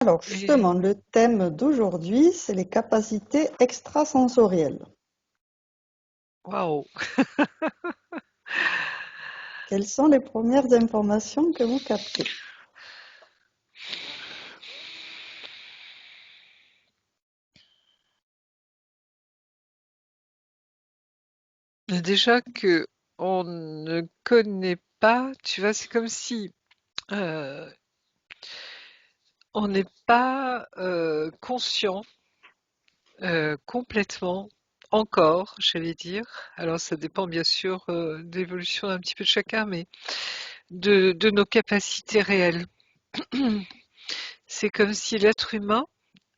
Alors Et justement, le thème d'aujourd'hui, c'est les capacités extrasensorielles. waouh! Quelles sont les premières informations que vous captez? Déjà que on ne connaît pas, tu vois, c'est comme si euh, on n'est pas conscient complètement encore, j'allais dire. Alors ça dépend bien sûr de l'évolution un petit peu de chacun, mais de nos capacités réelles. C'est comme si l'être humain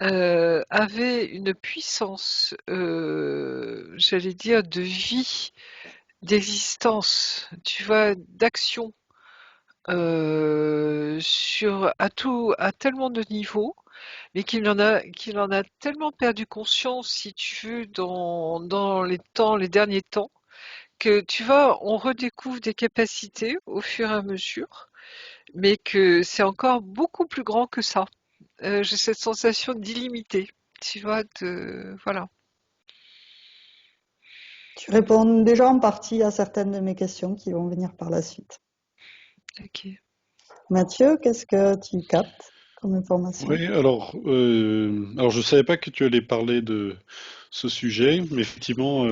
avait une puissance, j'allais dire, de vie, d'existence, tu vois, d'action, à tellement de niveaux, mais qu'il en a tellement perdu conscience, si tu veux, dans les derniers temps, que tu vois, on redécouvre des capacités au fur et à mesure, mais que c'est encore beaucoup plus grand que ça. J'ai cette sensation d'illimité, tu vois, voilà. Tu réponds déjà en partie à certaines de mes questions qui vont venir par la suite. Ok. Mathieu, qu'est-ce que tu captes comme information? Oui, alors je savais pas que tu allais parler de ce sujet, mais effectivement,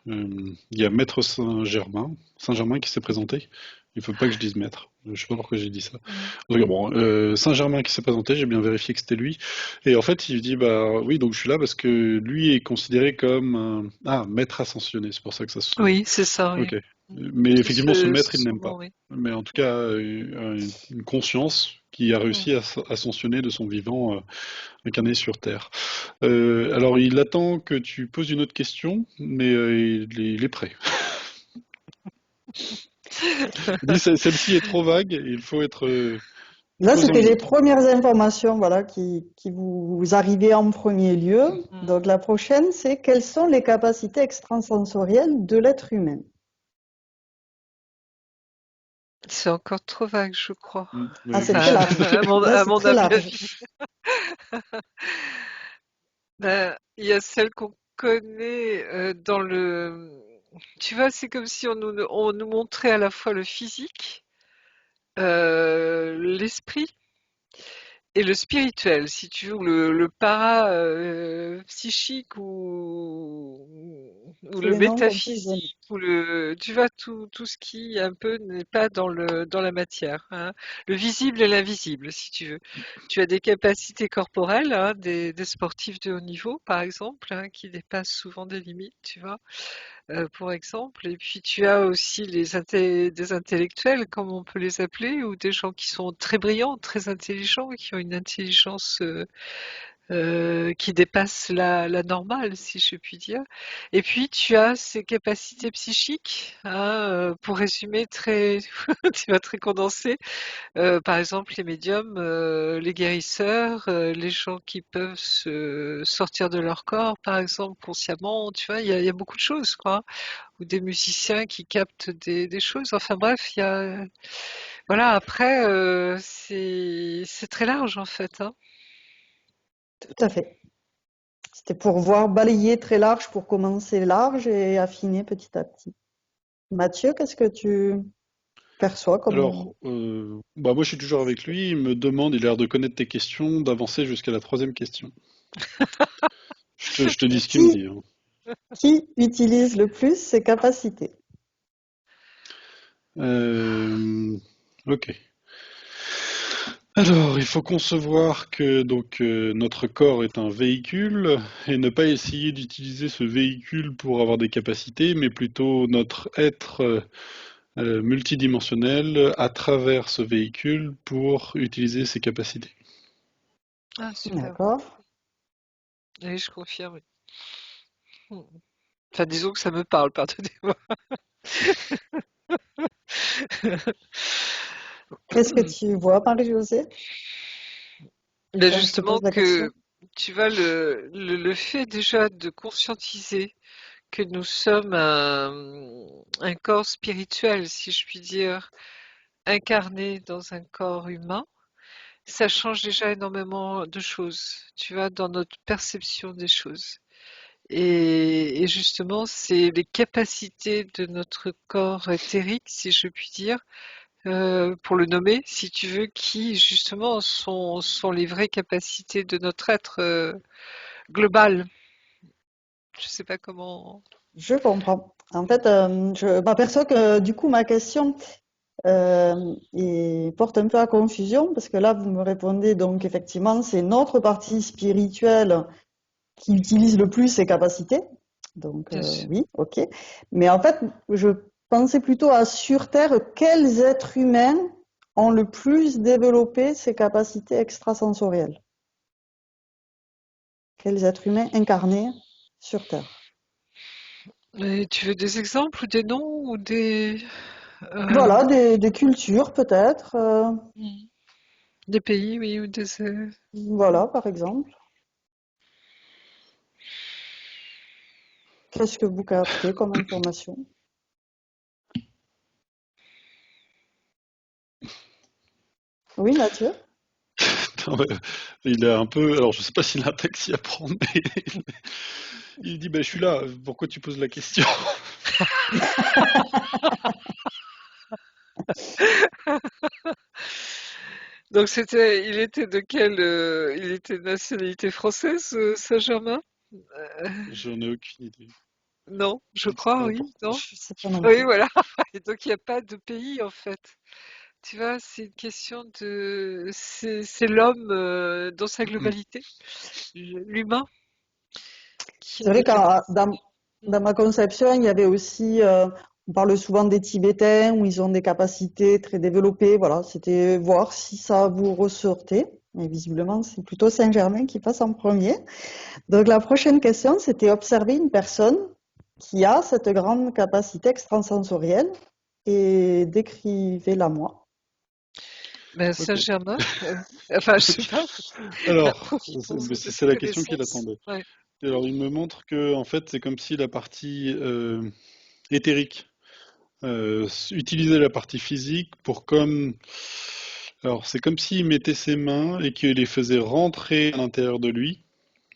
il y a Maître Saint-Germain qui s'est présenté. Il faut pas que je dise maître. Je sais pas pourquoi j'ai dit ça. Mm. En tout cas, bon, Saint-Germain qui s'est présenté, j'ai bien vérifié que c'était lui. Et en fait, il dit, bah oui, donc je suis là parce que lui est considéré comme maître ascensionné. C'est pour ça que ça se. Oui, c'est ça, oui. Ok. Mais C'est effectivement, ce c'est maître, il son n'aime nom, pas. oui. Mais en tout cas, une conscience qui a Mm. réussi à ascensionner de son vivant incarné sur Terre. Alors, il attend que tu poses une autre question, mais il est prêt. Il dit celle-ci est trop vague, il faut être Là, posons c'était une les autre. premières informations, voilà, qui vous arrivaient en premier lieu. Mm. Donc la prochaine, c'est quelles sont les capacités extrasensorielles de l'être humain? C'est encore trop vague, je crois. Ah, Oui, c'est oui. très Enfin, large. à mon, Là, à c'est mon très humble large. avis. Ben, il y a celle qu'on connaît dans le... Tu vois, c'est comme si on nous montrait à la fois le physique, l'esprit et le spirituel, si tu veux, ou le para psychique ou Tous le les noms qu'on peut lui donner. métaphysique ou tu vois, tout ce qui un peu n'est pas dans la matière, hein. Le visible et l'invisible, si tu veux. Tu as des capacités corporelles, hein, des sportifs de haut niveau, par exemple, hein, qui dépassent souvent des limites, tu vois, pour exemple. Et puis tu as aussi des intellectuels, comme on peut les appeler, ou des gens qui sont très brillants, très intelligents, qui ont une intelligence qui dépasse la normale, si je puis dire. Et puis tu as ces capacités psychiques, hein, pour résumer très, tu vas très condensé. Par exemple, les médiums, les guérisseurs, les gens qui peuvent se sortir de leur corps, par exemple, consciemment, tu vois, il y a beaucoup de choses, quoi. Ou des musiciens qui captent des choses. Enfin bref, voilà, après, c'est très large, en fait, hein. Tout à fait. C'était pour voir balayer très large pour commencer large et affiner petit à petit. Mathieu, qu'est-ce que tu perçois comme... Alors, bah moi je suis toujours avec lui, il me demande, il a l'air de connaître tes questions, d'avancer jusqu'à la troisième question. Je te dis ce qu'il me Qui, dit, hein. qui utilise le plus ses capacités? Euh, ok. Alors, il faut concevoir que donc notre corps est un véhicule et ne pas essayer d'utiliser ce véhicule pour avoir des capacités, mais plutôt notre être multidimensionnel à travers ce véhicule pour utiliser ses capacités. Ah, super. D'accord. Oui, je confirme. Oui. Enfin, disons que ça me parle, pardonnez-moi. Qu'est-ce que tu vois, Marie-Josée, Mais quand je te justement pose la question? que, tu vois, le fait déjà de conscientiser que nous sommes un corps spirituel, si je puis dire, incarné dans un corps humain, ça change déjà énormément de choses, tu vois, dans notre perception des choses. Et justement, c'est les capacités de notre corps éthérique, si je puis dire, pour le nommer, si tu veux, qui justement sont les vraies capacités de notre être global. Je sais pas comment. Je comprends. En fait, je m'aperçois que du coup, ma question porte un peu à confusion parce que là, vous me répondez donc effectivement, c'est notre partie spirituelle qui utilise le plus ses capacités. Donc Bien sûr. oui, ok. Mais en fait, je pensais plutôt à sur Terre, quels êtres humains ont le plus développé ces capacités extrasensorielles? Quels êtres humains incarnés sur Terre? Et tu veux des exemples ou des noms ou Voilà, des cultures peut-être. des pays, oui, ou des. Voilà, par exemple. Qu'est-ce que vous captez comme information? Oui, Mathieu? Non, mais il est un peu. Alors, je sais pas s'il a un taxi à prendre, mais il dit bah, je suis là, pourquoi tu poses la question? Donc il était de il était de nationalité française, Saint-Germain? J'en ai aucune idée. Non, je Je sais crois, pas oui, pourquoi. non? Je sais pas non Oui, plus. voilà. Et donc il n'y a pas de pays en fait. Tu vois, c'est une question c'est l'homme dans sa globalité, l'humain qui C'est a vrai des que capacités. dans ma conception, il y avait aussi, on parle souvent des Tibétains où ils ont des capacités très développées. Voilà, c'était voir si ça vous ressortait. Mais visiblement, c'est plutôt Saint-Germain qui passe en premier. Donc la prochaine question, c'était observer une personne qui a cette grande capacité extrasensorielle et décrivez-la moi. Ben, Ok. Saint-Germain, enfin, je sais Ok. pas, Alors, profitons mais de c'est ses la question qu'il connaissances. attendait. Ouais. Et alors, il me montre que, en fait, c'est comme si la partie éthérique utilisait la partie physique pour comme. Alors, c'est comme s'il mettait ses mains et qu'il les faisait rentrer à l'intérieur de lui.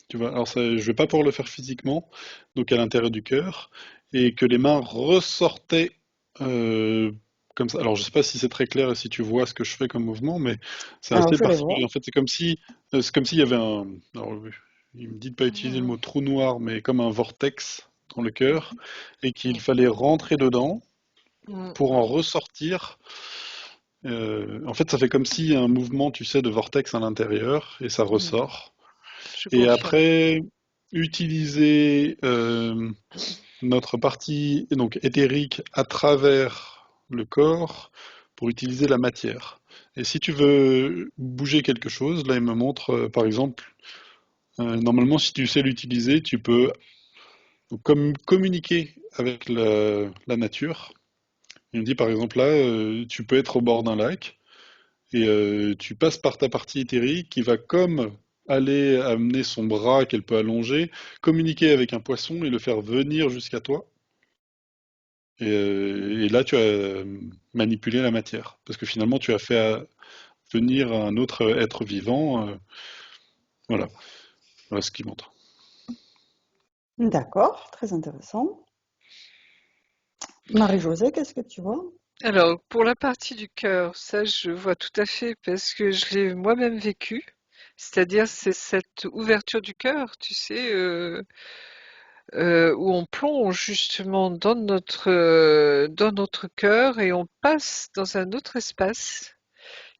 Tu vois, alors ça, je vais pas pouvoir le faire physiquement, donc à l'intérieur du cœur, et que les mains ressortaient euh, comme ça. Alors je sais pas si c'est très clair et si tu vois ce que je fais comme mouvement, mais c'est Alors, assez je vais voir. particulier. En fait, c'est comme s'il y avait un. Alors, il me dit de pas utiliser le Mhm. mot trou noir, mais comme un vortex dans le cœur, et qu'il fallait rentrer dedans Mhm. pour en ressortir. En fait, ça fait comme si un mouvement, tu sais, de vortex à l'intérieur, et ça Mhm. ressort. Je Et confirme. après, utiliser notre partie donc éthérique à travers le corps pour utiliser la matière. Et si tu veux bouger quelque chose, là il me montre par exemple, normalement si tu sais l'utiliser, tu peux comme communiquer avec la nature. Il me dit par exemple là, tu peux être au bord d'un lac et tu passes par ta partie éthérique qui va comme aller amener son bras qu'elle peut allonger, communiquer avec un poisson et le faire venir jusqu'à toi. Et là, tu as manipulé la matière. Parce que finalement, tu as fait venir un autre être vivant. Voilà. Voilà ce qu'il montre. D'accord, très intéressant. Marie-Josée, qu'est-ce que tu vois? Alors, pour la partie du cœur, ça je vois tout à fait parce que je l'ai moi-même vécu. C'est-à-dire, c'est cette ouverture du cœur, tu sais, où on plonge justement dans notre cœur et on passe dans un autre espace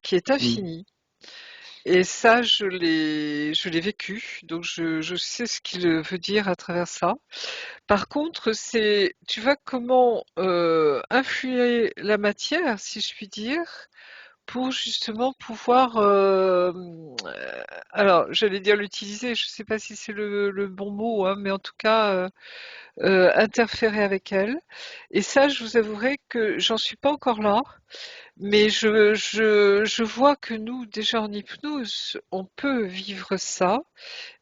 qui est Mm. infini. Et ça, je l'ai vécu, donc je sais ce qu'il veut dire à travers ça. Par contre, tu vois comment influer la matière, si je puis dire, pour justement pouvoir, alors j'allais dire l'utiliser, je ne sais pas si c'est le bon mot, hein, mais en tout cas interférer avec elle. Et ça, je vous avouerai que j'en suis pas encore là. Mais je vois que nous, déjà en hypnose, on peut vivre ça,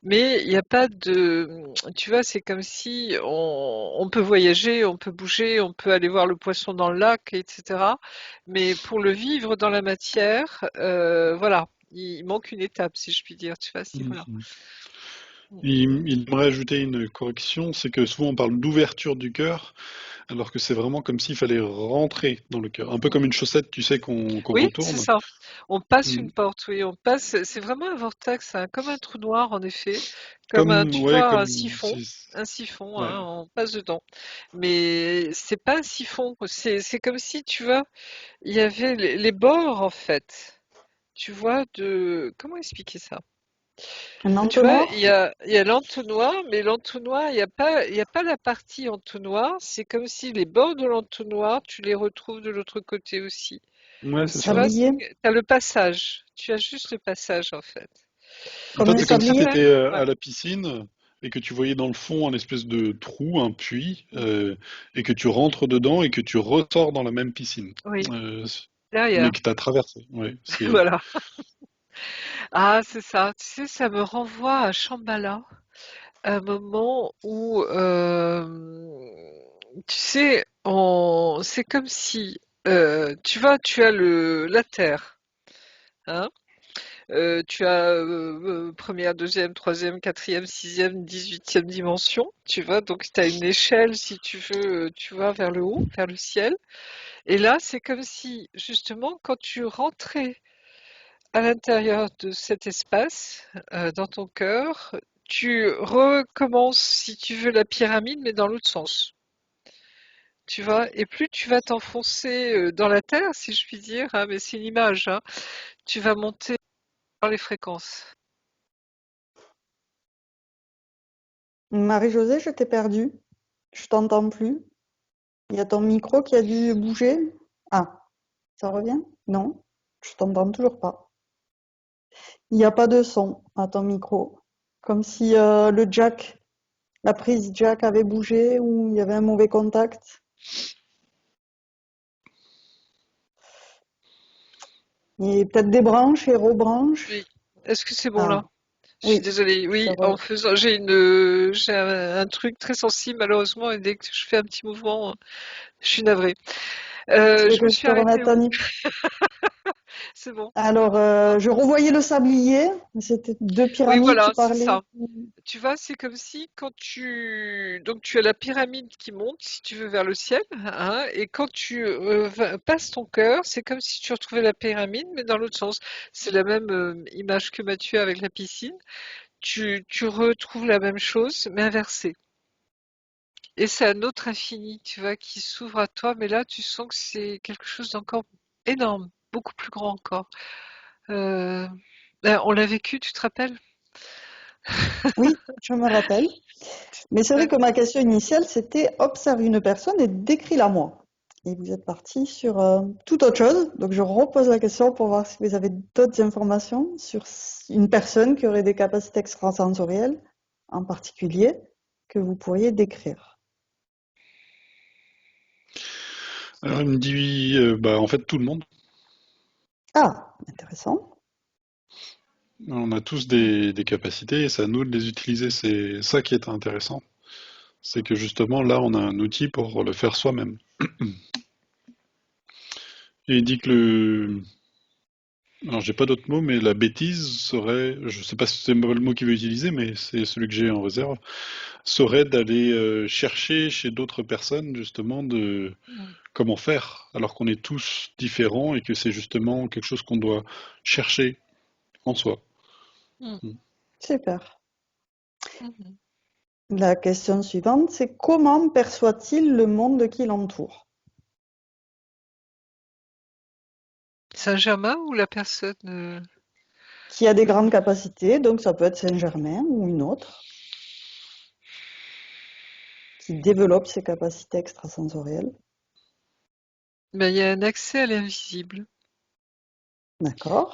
mais il n'y a pas tu vois, c'est comme si on peut voyager, on peut bouger, on peut aller voir le poisson dans le lac, etc. Mais pour le vivre dans la matière, voilà. Il manque une étape, si je puis dire, tu vois, à ce niveau-là. Mhm. Il aimerait ajouter une correction, c'est que souvent on parle d'ouverture du cœur, alors que c'est vraiment comme s'il fallait rentrer dans le cœur. Un peu comme une chaussette, tu sais, qu'on Oui, c'est retourne. ça. On passe une Mm. porte, oui, on passe. C'est vraiment un vortex, hein, comme un trou noir, en effet, comme un, Comme, tu ouais, vois, comme un siphon, ouais. hein, on passe dedans. Mais c'est pas un siphon, c'est comme si, tu vois, il y avait les bords, en fait. Tu vois, comment expliquer ça? Un Tu vois, entonnoir? il y a l'entonnoir, mais l'entonnoir, il y a pas la partie entonnoir. C'est comme si les bords de l'entonnoir, tu les retrouves de l'autre côté aussi. Ouais, Le c'est Tu ça. vois, sablier? t'as le passage. Tu as juste le passage, en fait. En Comme fait, le Et c'est comme ça si tu sablier? étais s'appelle, ouais. à la piscine et que tu voyais dans le fond un espèce de trou, un puits, et que tu rentres dedans et que tu ressors dans la même piscine. Oui, Euh, mais derrière. que tu as traversé. Ouais, c'est... Voilà. Ah, c'est ça. Tu sais, ça me renvoie à Shambhala, un moment où, tu sais, c'est comme si, tu vois, tu as la Terre, hein. Tu as première, deuxième, troisième, quatrième, sixième, 18e dimension, tu vois, donc tu as une échelle, si tu veux, tu vois, vers le haut, vers le ciel. Et là, c'est comme si, justement, quand tu rentrais à l'intérieur de cet espace, dans ton cœur, tu recommences, si tu veux, la pyramide, mais dans l'autre sens. Tu vois, et plus tu vas t'enfoncer dans la terre, si je puis dire, hein, mais c'est une image, hein, tu vas monter par les fréquences. Marie-Josée, je t'ai perdue. Je t'entends plus. Il y a ton micro qui a dû bouger. Ah, ça revient? Non, je t'entends toujours pas. Il n'y a pas de son à ton micro. Comme si la prise jack avait bougé ou il y avait un mauvais contact. Et peut-être des branches et rebranches. Oui. Est-ce que c'est bon là? Ah, Je suis oui, désolée. ça Oui, re- j'ai un truc très sensible malheureusement et dès que je fais un petit mouvement, je suis navrée. Tu veux Je me que je suis te arrêtée remette où? un niveau? C'est bon. Alors, je revoyais le sablier. C'était deux Oui, pyramides, tu voilà, c'est parlais. ça. Tu vois, c'est comme si donc tu as la pyramide qui monte, si tu veux, vers le ciel, hein, et quand tu passes ton cœur, c'est comme si tu retrouvais la pyramide, mais dans l'autre sens. C'est la même image que Mathieu avec la piscine. Tu retrouves la même chose, mais inversée. Et c'est un autre infini, tu vois, qui s'ouvre à toi, mais là, tu sens que c'est quelque chose d'encore énorme, beaucoup plus grand encore. Euh, on l'a vécu, tu te rappelles? Oui, je me rappelle. Mais c'est vrai que ma question initiale, c'était observe une personne et décris-la moi. Et vous êtes parti sur tout autre chose. Donc je repose la question pour voir si vous avez d'autres informations sur une personne qui aurait des capacités extrasensorielles en particulier que vous pourriez décrire. Alors il me dit, bah en fait tout le monde. Ah, intéressant. On a tous des capacités et c'est à nous de les utiliser. C'est ça qui est intéressant. C'est que justement là on a un outil pour le faire soi-même. Et il dit que alors j'ai pas d'autres mots, mais la bêtise serait, je sais pas si c'est le mot qu'il veut utiliser, mais c'est celui que j'ai en réserve, serait d'aller chercher chez d'autres personnes justement de Mm. comment faire, alors qu'on est tous différents et que c'est justement quelque chose qu'on doit chercher en soi. Mm. Mm. Super. Mhm. La question suivante, c'est comment perçoit-il le monde qui l'entoure? Saint-Germain ou la personne Qui a des grandes capacités, donc ça peut être Saint-Germain ou une autre, qui développe ses capacités extrasensorielles. ben, il y a un accès à l'invisible. D'accord.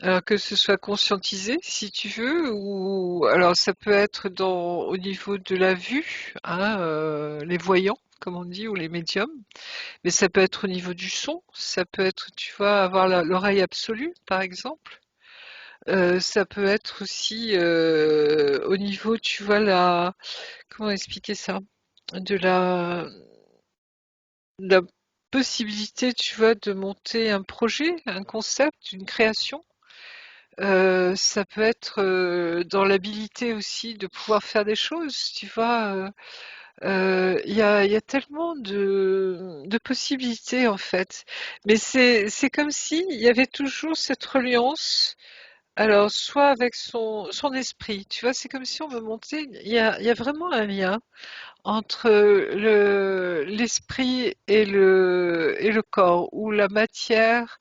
Alors que ce soit conscientisé, si tu veux, ou alors ça peut être au niveau de la vue, hein, les voyants, comme on dit, ou les médiums, mais ça peut être au niveau du son, ça peut être, tu vois, avoir l'oreille absolue, par exemple. Ça peut être aussi au niveau, tu vois, comment expliquer ça? De la possibilité, tu vois, de monter un projet, un concept, une création. Ça peut être dans l'habilité aussi de pouvoir faire des choses, tu vois. Il y a tellement de possibilités en fait. Mais c'est comme si il y avait toujours cette reliance. Alors, soit avec son esprit, tu vois, c'est comme si on me montait. Il y a vraiment un lien entre l'esprit et le corps, ou la matière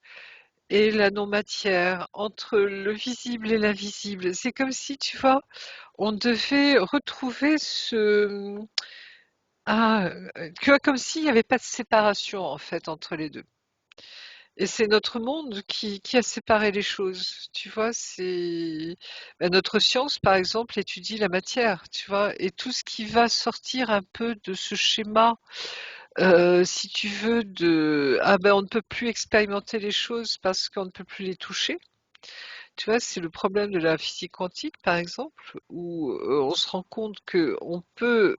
et la non-matière, entre le visible et l'invisible. C'est comme si, tu vois, on devait retrouver tu vois, comme s'il n'y avait pas de séparation, en fait, entre les deux. Et c'est notre monde qui a séparé les choses, tu vois. Notre science, par exemple, étudie la matière, tu vois, et tout ce qui va sortir un peu de ce schéma, si tu veux, on ne peut plus expérimenter les choses parce qu'on ne peut plus les toucher. Tu vois, c'est le problème de la physique quantique, par exemple, où on se rend compte qu'on peut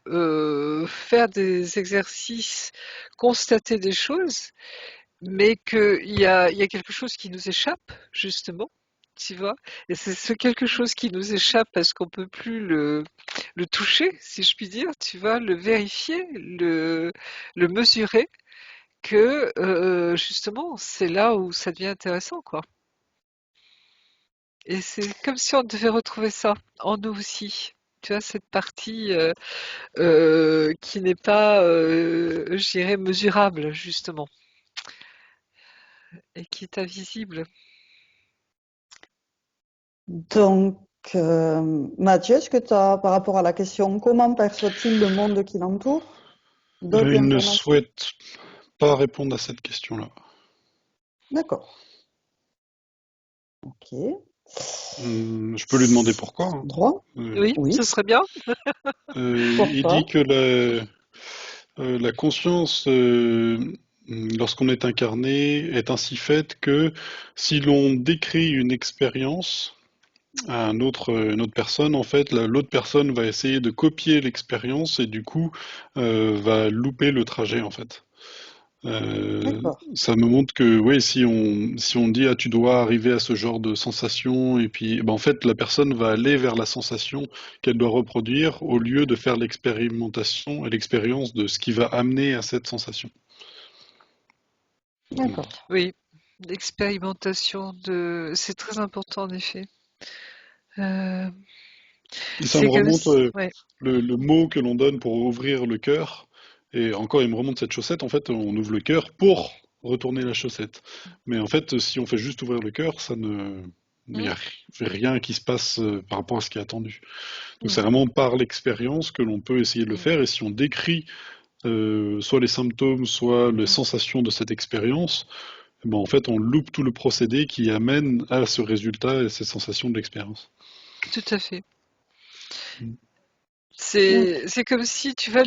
faire des exercices, constater des choses, mais qu'il y a quelque chose qui nous échappe, justement, tu vois. Et c'est ce quelque chose qui nous échappe parce qu'on peut plus le toucher, si je puis dire, tu vois, le vérifier, le mesurer, que justement, c'est là où ça devient intéressant, quoi. Et c'est comme si on devait retrouver ça en nous aussi. Tu vois, cette partie qui n'est pas, je dirais, mesurable, justement, et qui est invisible. Donc, Mathieu, est-ce que tu as, par rapport à la question, comment perçoit-il le monde qui l'entoure, d'autres Il ne informations? souhaite pas répondre à cette question-là. D'accord. Ok. Je peux lui demander pourquoi, hein. Droit? Oui, Oui. ce serait bien. Il Pourquoi? dit que la conscience, lorsqu'on est incarné, est ainsi faite que si l'on décrit une expérience à une autre personne, en fait, l'autre personne va essayer de copier l'expérience et du coup va louper le trajet, en fait. D'accord. Ça me montre que, oui, si on dit, ah, tu dois arriver à ce genre de sensation, et puis, ben, en fait, la personne va aller vers la sensation qu'elle doit reproduire au lieu de faire l'expérimentation et l'expérience de ce qui va amener à cette sensation. D'accord. Oui, l'expérimentation c'est très important en effet. Euh, Et ça me c'est comme remonte si, ouais. le mot que l'on donne pour ouvrir le cœur. Et encore, il me remonte cette chaussette. En fait, on ouvre le cœur pour retourner la chaussette. Mais en fait, si on fait juste ouvrir le cœur, il n'y Mm, a rien qui se passe par rapport à ce qui est attendu. Donc c'est mm, vraiment par l'expérience que l'on peut essayer de le mm, faire. Et si on décrit soit les symptômes, soit les mm. sensations de cette expérience, eh ben, en fait, on loupe tout le procédé qui amène à ce résultat et ces sensations de l'expérience. Tout à fait. Mm. C'est comme si, tu vois,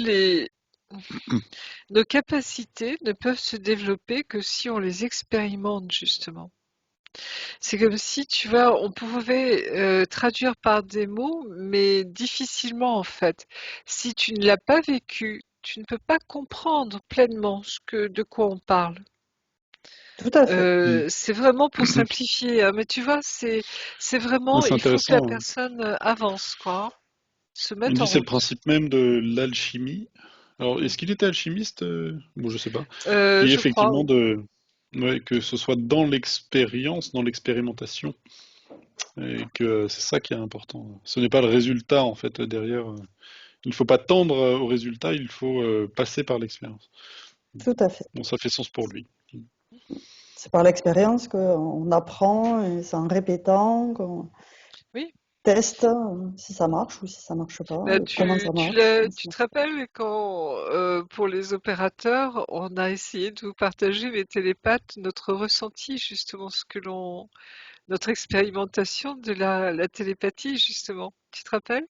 nos capacités ne peuvent se développer que si on les expérimente, justement. C'est comme si, tu vois, on pouvait traduire par des mots, mais difficilement en fait. Si tu ne l'as pas vécu, tu ne peux pas comprendre pleinement de quoi on parle. Tout à fait. Mm. C'est vraiment pour simplifier, hein, mais tu vois, c'est Ouais, vraiment, c'est il faut que la intéressant, hein. personne avance, quoi, hein, se On mette dit en que c'est le route. principe même de l'alchimie. Alors, est-ce qu'il était alchimiste? Bon, je sais pas. Qui est Je crois, effectivement oui. ouais, que ce soit dans l'expérience, dans l'expérimentation, et que c'est ça qui est important. Ce n'est pas le résultat en fait derrière. Il ne faut pas tendre au résultat, il faut passer par l'expérience. Tout à fait. Bon, ça fait sens pour lui. C'est par l'expérience qu'on apprend et c'est en répétant qu'on Oui. teste si ça marche ou si ça marche pas, Bah, et comment tu, ça tu, marche, l'as- comment ça tu te marche pas. rappelles quand, pour les opérateurs, on a essayé de vous partager, les télépathes, notre ressenti, justement, notre expérimentation de la télépathie, justement. Tu te rappelles?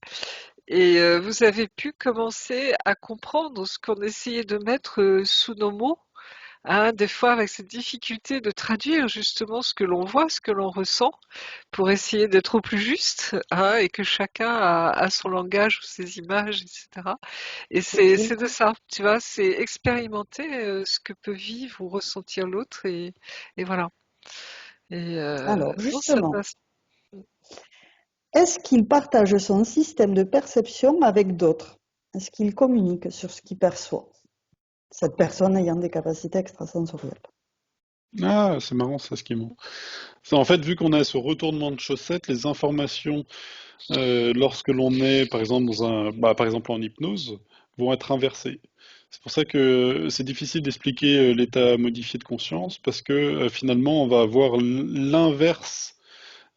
Et vous avez pu commencer à comprendre ce qu'on essayait de mettre sous nos mots hein, des fois avec cette difficulté de traduire justement ce que l'on voit, ce que l'on ressent, pour essayer d'être au plus juste, hein, et que chacun a son langage ou ses images, etc. Et c'est de ça, tu vois, c'est expérimenter ce que peut vivre ou ressentir l'autre, et voilà. Et Alors, non, ça justement, passe. est-ce qu'il partage son système de perception avec d'autres? Est-ce qu'il communique sur ce qu'il perçoit? Cette personne ayant des capacités extrasensorielles. Ah, c'est marrant ça, ce qui m'ont. C'est en fait, vu qu'on a ce retournement de chaussettes, les informations, lorsque l'on est, par exemple, par exemple en hypnose, vont être inversées. C'est pour ça que c'est difficile d'expliquer l'état modifié de conscience, parce que finalement, on va avoir l'inverse.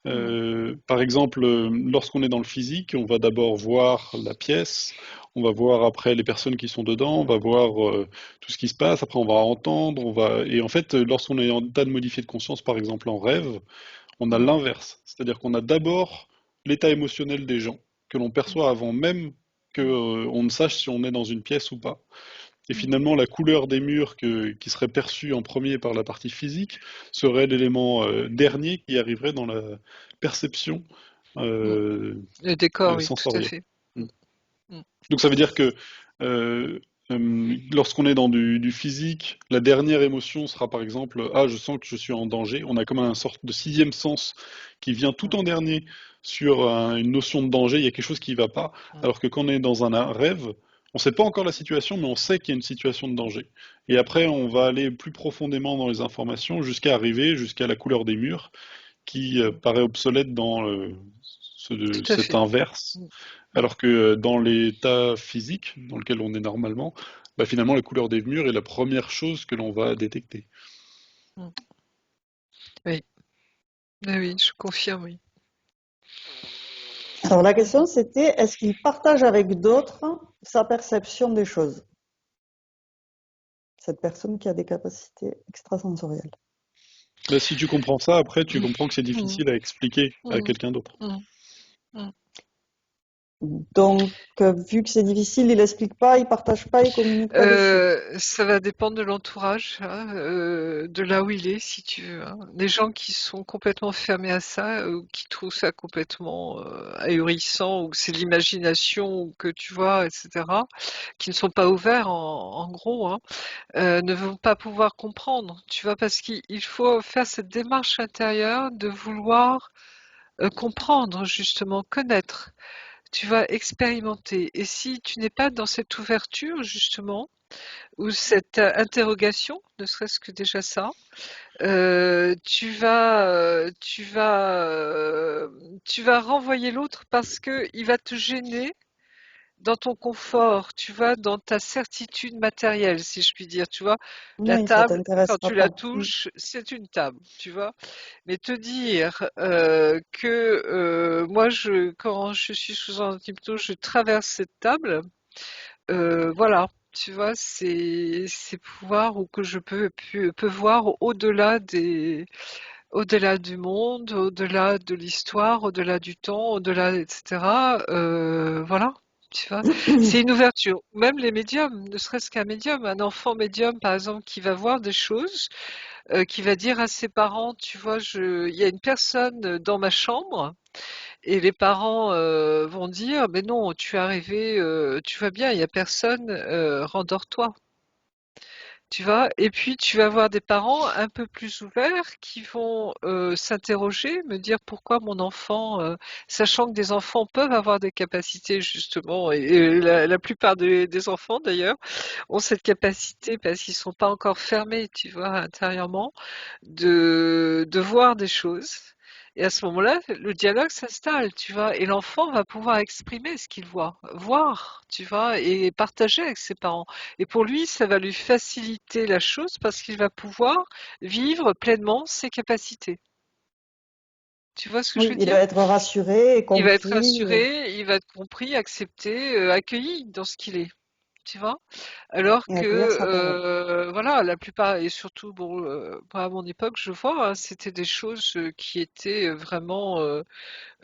Par exemple, lorsqu'on est dans le physique, on va d'abord voir la pièce, on va voir après les personnes qui sont dedans, on va voir tout ce qui se passe, après on va entendre, et en fait, lorsqu'on est en état de modifié de conscience, par exemple en rêve, on a l'inverse. C'est-à-dire qu'on a d'abord l'état émotionnel des gens, que l'on perçoit avant même qu'on ne sache si on est dans une pièce ou pas. Et finalement, la couleur des murs qui serait perçue en premier par la partie physique serait l'élément dernier qui arriverait dans la perception Mm. euh, Le décor, oui, tout à sensorielle. fait. Mm. Mm. Donc ça veut dire que lorsqu'on est dans du physique, la dernière émotion sera par exemple, ah, je sens que je suis en danger. On a comme un sorte de sixième sens qui vient tout en dernier sur une notion de danger. Il y a quelque chose qui ne va pas. Alors que quand on est dans un rêve, on ne sait pas encore la situation, mais on sait qu'il y a une situation de danger. Et après, on va aller plus profondément dans les informations jusqu'à arriver jusqu'à la couleur des murs qui paraît obsolète dans Tout à cet fait. inverse, Mm. alors que dans l'état physique dans lequel on est normalement, bah, finalement la couleur des murs est la première chose que l'on va détecter. Mm. Oui. Ah oui, je confirme, oui. Alors la question c'était, est-ce qu'il partage avec d'autres sa perception des choses? Cette personne qui a des capacités extrasensorielles. Bah, si tu comprends ça, après tu comprends que c'est Mm. difficile à expliquer à Mm. quelqu'un d'autre. Mm. Mm. Donc, vu que c'est difficile, il n'explique pas, il partage pas, il communique pas dessus. Ça va dépendre de l'entourage, hein, de là où il est, si tu veux, hein. Les gens qui sont complètement fermés à ça, ou qui trouvent ça complètement ahurissant, ou que c'est de l'imagination, ou que tu vois, etc., qui ne sont pas ouverts en gros, hein, ne vont pas pouvoir comprendre, tu vois, parce qu'il faut faire cette démarche intérieure de vouloir comprendre, justement, connaître. Tu vas expérimenter. Et si tu n'es pas dans cette ouverture, justement, ou cette interrogation, ne serait-ce que déjà ça, tu vas renvoyer l'autre parce que il va te gêner dans ton confort, tu vois, dans ta certitude matérielle, si je puis dire, tu vois. La Oui, ça table, quand t'intéressera tu la pas. touches, c'est une table, tu vois. Mais te dire que moi, quand je suis sous un hypnose, je traverse cette table, voilà, tu vois, c'est pouvoir ou que je peux voir au-delà du monde, au-delà de l'histoire, au-delà du temps, au-delà, etc. Voilà, tu vois, c'est une ouverture. Même les médiums, ne serait-ce qu'un médium, un enfant médium, par exemple, qui va voir des choses, qui va dire à ses parents, tu vois, il y a une personne dans ma chambre. Et les parents vont dire, mais non, tu es arrivé, tu vas bien, il n'y a personne, rendors-toi. Tu vois? Et puis tu vas avoir des parents un peu plus ouverts qui vont s'interroger, me dire pourquoi mon enfant, sachant que des enfants peuvent avoir des capacités justement, et la plupart des enfants d'ailleurs ont cette capacité parce qu'ils sont pas encore fermés, tu vois, intérieurement, de voir des choses. Et à ce moment-là, le dialogue s'installe, tu vois, et l'enfant va pouvoir exprimer ce qu'il voit, voir, tu vois, et partager avec ses parents. Et pour lui, ça va lui faciliter la chose parce qu'il va pouvoir vivre pleinement ses capacités. Tu vois ce que je Oui, veux il dire? va être rassuré et Il va être compris. rassuré, il va être compris, accepté, accueilli dans ce qu'il est. Tu vois? Alors Et que, accueillir sa parole. voilà, la plupart et surtout bon, moi à mon époque, je vois, hein, c'était des choses, qui étaient, vraiment,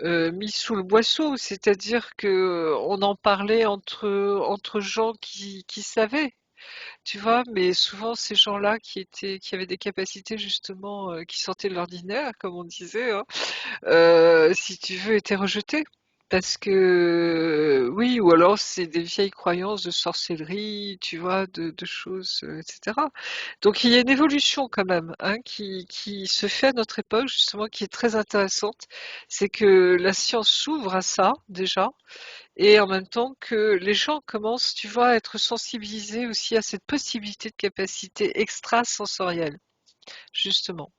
mises sous le boisseau. C'est-à-dire que on en parlait entre gens qui savaient. tu vois, mais souvent ces gens-là qui avaient des capacités justement qui sortaient de l'ordinaire, comme on disait, hein, si tu veux, étaient rejetés. Parce que oui, ou alors c'est des vieilles croyances de sorcellerie, tu vois, de choses, etc. Donc il y a une évolution quand même, hein, qui se fait à notre époque, justement, qui est très intéressante. C'est que la science s'ouvre à ça déjà, et en même temps que les gens commencent, tu vois, à être sensibilisés aussi à cette possibilité de capacité extrasensorielle, justement.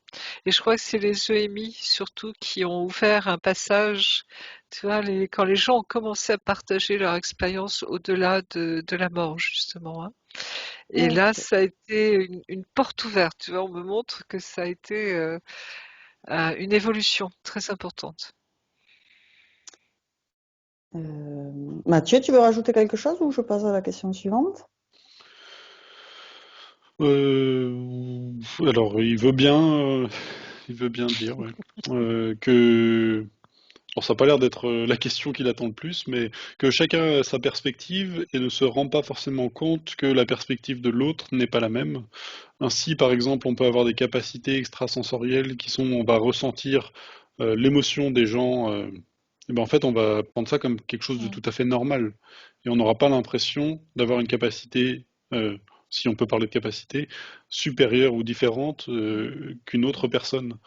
Et je crois que c'est les EMI surtout qui ont ouvert un passage, tu vois, quand les gens ont commencé à partager leur expérience au-delà de la mort, justement, hein. Et là, Ok. ça a été une porte ouverte, tu vois, on me montre que ça a été une évolution très importante. Mathieu, tu veux rajouter quelque chose ou je passe à la question suivante? Alors, il veut bien dire, ouais. Que alors ça n'a pas l'air d'être la question qu'il attend le plus, mais que chacun a sa perspective et ne se rend pas forcément compte que la perspective de l'autre n'est pas la même. Ainsi, par exemple, on peut avoir des capacités extrasensorielles qui sont, on va ressentir l'émotion des gens. Et ben en fait, on va prendre ça comme quelque chose de Mm. tout à fait normal. Et on n'aura pas l'impression d'avoir une capacité, si on peut parler de capacité, supérieure ou différente qu'une autre personne.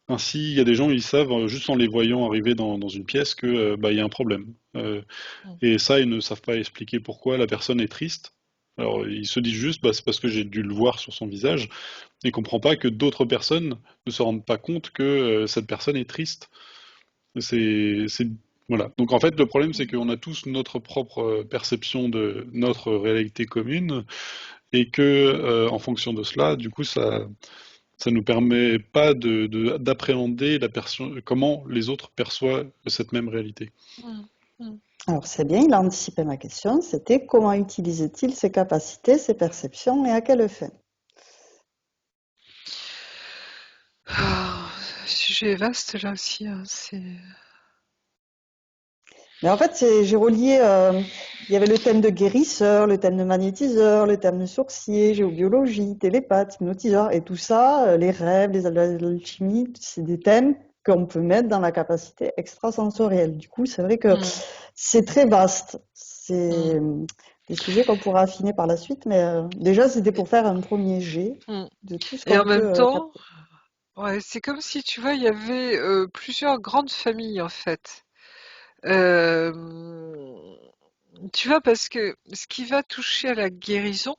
Ainsi, il y a des gens, ils savent, juste en les voyant arriver dans une pièce, que bah, il y a un problème. Mm. Et ça, ils ne savent pas expliquer pourquoi la personne est triste. Alors, ils se disent juste, bah, c'est parce que j'ai dû le voir sur son visage. Ils ne comprennent pas que d'autres personnes ne se rendent pas compte que cette personne est triste. C'est, voilà. Donc, en fait, le problème, c'est qu'on a tous notre propre perception de notre réalité commune et que, en fonction de cela, du coup, ça nous permet pas d'appréhender comment les autres perçoivent cette même réalité. Mm. Mm. Alors c'est bien, il a anticipé ma question, c'était comment utilisait-il ses capacités, ses perceptions et à quelle fin? Ah, le sujet est vaste là aussi, hein, Mais en fait, j'ai relié, il y avait le thème de guérisseur, le thème de magnétiseur, le thème de sourcier, géobiologie, télépathe, hypnotiseur, et tout ça, les rêves, l'alchimie, c'est des thèmes qu'on peut mettre dans la capacité extrasensorielle. Du coup, c'est vrai que Mm. c'est très vaste. Mm. C'est des sujets qu'on pourra affiner par la suite, mais déjà, c'était pour faire un premier jet Mm. de tout ce Et en qu'on même peut temps, capter. ouais, c'est comme si, tu vois, il y avait plusieurs grandes familles en fait. Euh, Tu vois, parce que ce qui va toucher à la guérison,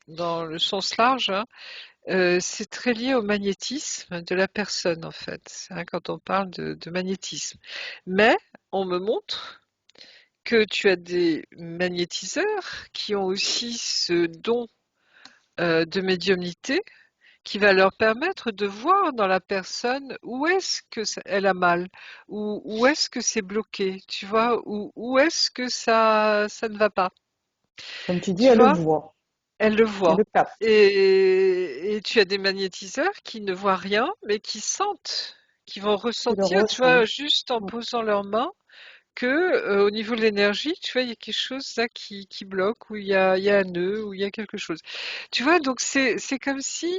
dans le sens large, hein, c'est très lié au magnétisme de la personne, en fait, hein, quand on parle de magnétisme. Mais on me montre que tu as des magnétiseurs qui ont aussi ce don de médiumnité qui va leur permettre de voir dans la personne où est-ce que elle a mal, ou où est-ce que c'est bloqué, tu vois, où est-ce que ça ne va pas, Comme tu dis, tu elle le vois. voit, Elle le elle voit. le capte, Et tu as des magnétiseurs qui ne voient rien, mais qui sentent, qui vont qui le ressentir, tu ressent. vois, juste en posant leurs mains, que au niveau de l'énergie, tu vois, il y a quelque chose là qui bloque, ou il y a un nœud, ou il y a quelque chose. Tu vois, donc c'est comme si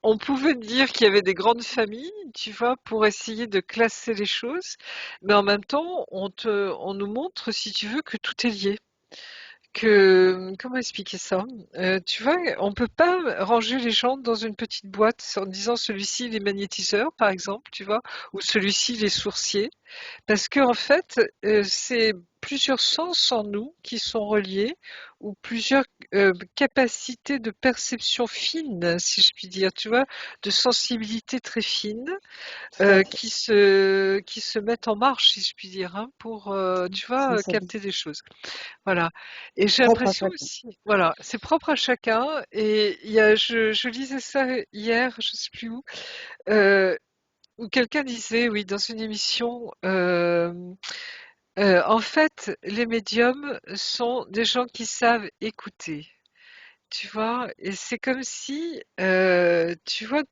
on pouvait dire qu'il y avait des grandes familles, tu vois, pour essayer de classer les choses, mais en même temps, on nous montre, si tu veux, que tout est lié. Comment expliquer ça? Tu vois, on peut pas ranger les gens dans une petite boîte en disant celui-ci il est magnétiseur, par exemple, tu vois, ou celui-ci il est sourcier. Parce que en fait, c'est plusieurs sens en nous qui sont reliés, ou plusieurs capacités de perception fine, si je puis dire, tu vois, de sensibilité très fine, Tout à fait. qui se mettent en marche, si je puis dire, hein, pour, tu vois, Sensibilité capter des choses. Voilà. Et j'ai propre à l'impression chacun. aussi, voilà, c'est propre à chacun. Et je lisais ça hier, je sais plus euh, où quelqu'un disait, oui, dans une émission, en fait, les médiums sont des gens qui savent écouter, tu vois. Et c'est comme si, tu vois,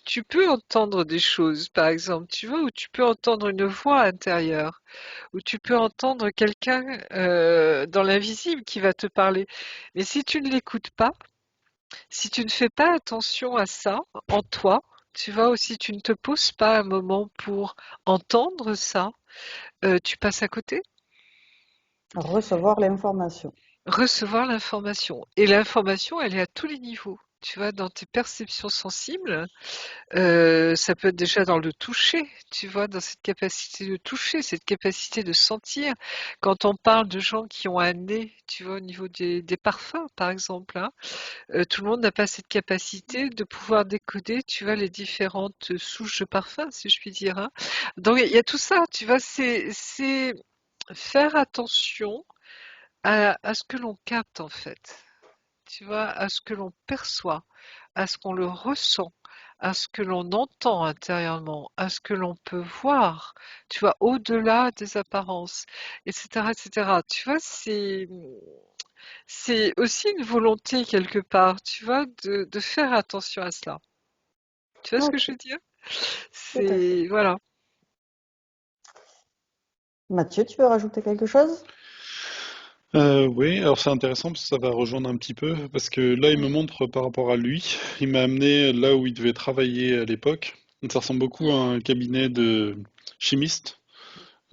tu peux entendre des choses, par exemple, tu vois, ou tu peux entendre une voix intérieure, ou tu peux entendre quelqu'un dans l'invisible qui va te parler. Mais si tu ne l'écoutes pas, si tu ne fais pas attention à ça en toi, tu vois, ou si tu ne te poses pas un moment pour entendre ça, tu passes à côté. Recevoir l'information. Recevoir l'information. Et l'information, elle est à tous les niveaux. Tu vois, dans tes perceptions sensibles, ça peut être déjà dans le toucher, tu vois, dans cette capacité de toucher, cette capacité de sentir. Quand on parle de gens qui ont un nez, tu vois, au niveau des parfums, par exemple, hein, tout le monde n'a pas cette capacité de pouvoir décoder, tu vois, les différentes souches de parfums, si je puis dire, hein. Donc il y a tout ça, tu vois, c'est faire attention à ce que l'on capte, en fait, tu vois, à ce que l'on perçoit, à ce qu'on le ressent, à ce que l'on entend intérieurement, à ce que l'on peut voir, tu vois, au-delà des apparences, etc., etc. Tu vois, c'est aussi une volonté quelque part, tu vois, de faire attention à cela. Tu vois ce que Ok, je veux dire? tout à fait. C'est, voilà. Mathieu, tu veux rajouter quelque chose? Oui, alors c'est intéressant parce que ça va rejoindre un petit peu, parce que là il me Mm, montre par rapport à lui, il m'a amené là où il devait travailler à l'époque. Ça ressemble beaucoup à un cabinet de chimiste.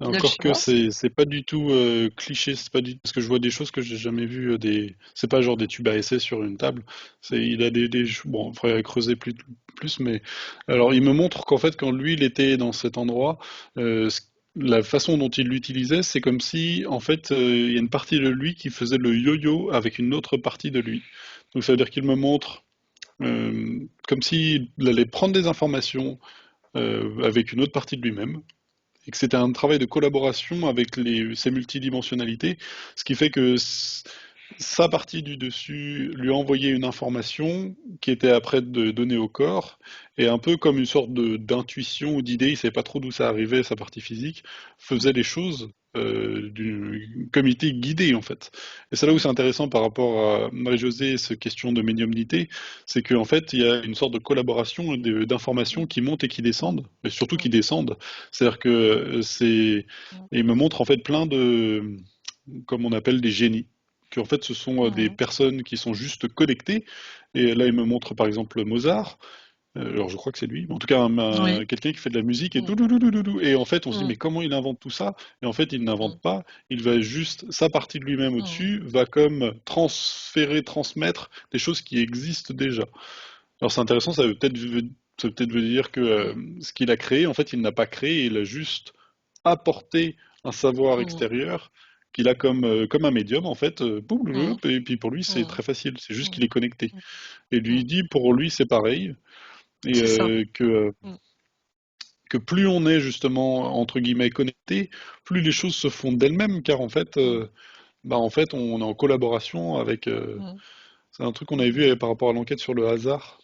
Encore que L'alchimiste. c'est pas du tout cliché, c'est pas du parce que je vois des choses que j'ai jamais vues, c'est pas genre des tubes à essai sur une table. Il a bon, il faudrait creuser plus, mais alors il me montre qu'en fait quand lui il était dans cet endroit, la façon dont il l'utilisait, c'est comme si en fait il y a une partie de lui qui faisait le yo-yo avec une autre partie de lui. Donc ça veut dire qu'il me montre comme s'il allait prendre des informations avec une autre partie de lui-même et que c'était un travail de collaboration avec ces multidimensionnalités, ce qui fait que sa partie du dessus lui envoyait une information qui était après donnée au corps, et un peu comme une sorte d'intuition ou d'idée, il ne savait pas trop d'où ça arrivait, sa partie physique, faisait les choses comme il était guidé en fait. Et c'est là où c'est intéressant par rapport à Marie-Josée, cette question de médiumnité, c'est qu'en fait il y a une sorte de collaboration d'informations qui montent et qui descendent, mais surtout qui descendent. C'est-à-dire que il me montre en fait plein de, comme on appelle des génies, que en fait ce sont des personnes qui sont juste connectées. Et là, il me montre par exemple Mozart. Alors je crois que c'est lui, mais en tout cas Oui. quelqu'un qui fait de la musique et Mm, tout, et en fait on se dit mm, mais comment il invente tout ça? Et en fait il mm, n'invente pas, il va juste sa partie de lui-même mm, au-dessus va comme transférer, transmettre des choses qui existent déjà. Alors c'est intéressant, ça veut peut-être dire que mm, ce qu'il a créé, en fait il n'a pas créé, il a juste apporter un savoir mm, extérieur qu'il a comme un médium en fait, mm, et puis pour lui c'est mm, très facile, c'est juste mm, qu'il est connecté. Et lui mm. dit pour lui c'est pareil, et C'est ça. Mm, que plus on est justement entre guillemets connecté, plus les choses se font d'elles-mêmes, car en fait, mm, en fait on est en collaboration avec. mm, C'est un truc qu'on avait vu par rapport à l'enquête sur le hasard.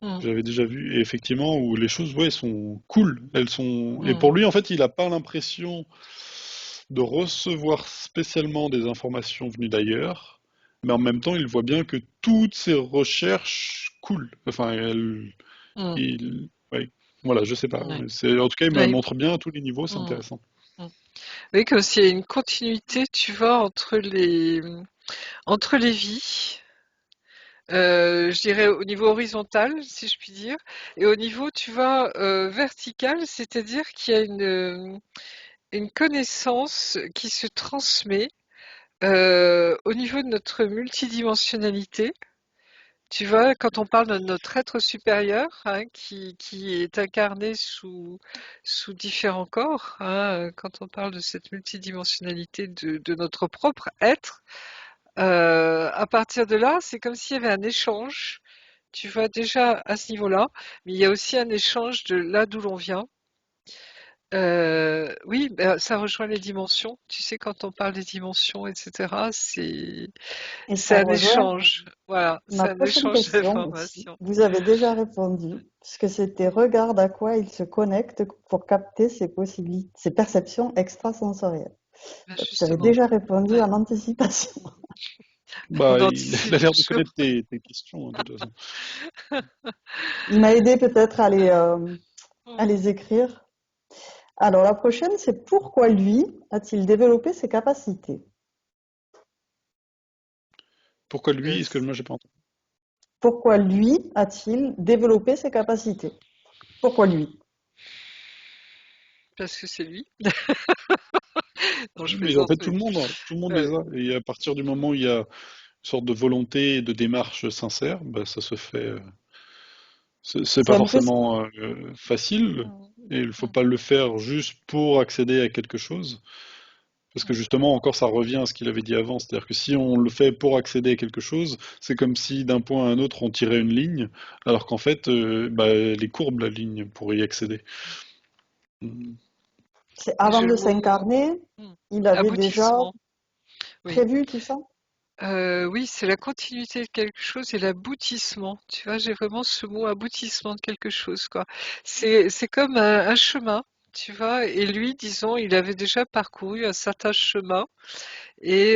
mm, J'avais déjà vu, et effectivement, où les choses, ouais, sont cool. Elles sont. Et pour mm, lui, en fait, il n'a pas l'impression de recevoir spécialement des informations venues d'ailleurs, mais en même temps, il voit bien que toutes ses recherches coulent. Enfin, mm, ouais. Voilà, je sais pas. ouais. En tout cas, il me Ouais. montre bien à tous les niveaux, c'est Mm, intéressant. mm. Oui, comme s'il y a une continuité, tu vois, entre les vies, je dirais au niveau horizontal, si je puis dire, et au niveau, tu vois, vertical, c'est-à-dire qu'il y a une connaissance qui se transmet au niveau de notre multidimensionnalité. Tu vois, quand on parle de notre être supérieur, hein, qui est incarné sous différents corps, hein, quand on parle de cette multidimensionnalité de notre propre être, à partir de là, c'est comme s'il y avait un échange, tu vois, déjà à ce niveau-là, mais il y a aussi un échange de là d'où l'on vient. Oui, bah, ça rejoint les dimensions. Tu sais, quand on parle des dimensions, etc., Et c'est ça un rejoint échange. Voilà, ma c'est un prochaine échange question aussi. d'informations. Vous avez déjà répondu, puisque c'était regarde à quoi il se connecte pour capter ses possibilités, ses perceptions extrasensorielles. Ben, Vous avez justement. déjà répondu Ouais. en anticipation. Bah, On il a anticipe l'air de toujours. connaître tes questions, hein, de toute façon. Il m'a aidé peut-être à Mm. les écrire. Alors, la prochaine, c'est pourquoi lui a-t-il développé ses capacités? Pourquoi lui? Est-ce que Euh, moi j'ai pas entendu? Pourquoi lui a-t-il développé ses capacités? Pourquoi lui? Parce que c'est lui. Non, je Oui, mais en plaisante, fait, oui. tout le monde les Ouais. a. Et à partir du moment où il y a une sorte de volonté et de démarche sincère, bah, ça se fait. C'est C'est pas un peu... forcément facile, Mm. et il faut Mm. pas le faire juste pour accéder à quelque chose. Parce que justement, encore, ça revient à ce qu'il avait dit avant. C'est-à-dire que si on le fait pour accéder à quelque chose, c'est comme si d'un point à un autre, on tirait une ligne, alors qu'en fait, bah, elle est courbe, la ligne, pour y accéder. Mm. c'est Mais avant j'ai le de mot s'incarner, mm, il avait déjà aboutissement. Oui. prévu tout ça? Oui, c'est la continuité de quelque chose et l'aboutissement. Tu vois, j'ai vraiment ce mot aboutissement de quelque chose, quoi. C'est comme un chemin, tu vois. Et lui, disons, il avait déjà parcouru un certain chemin et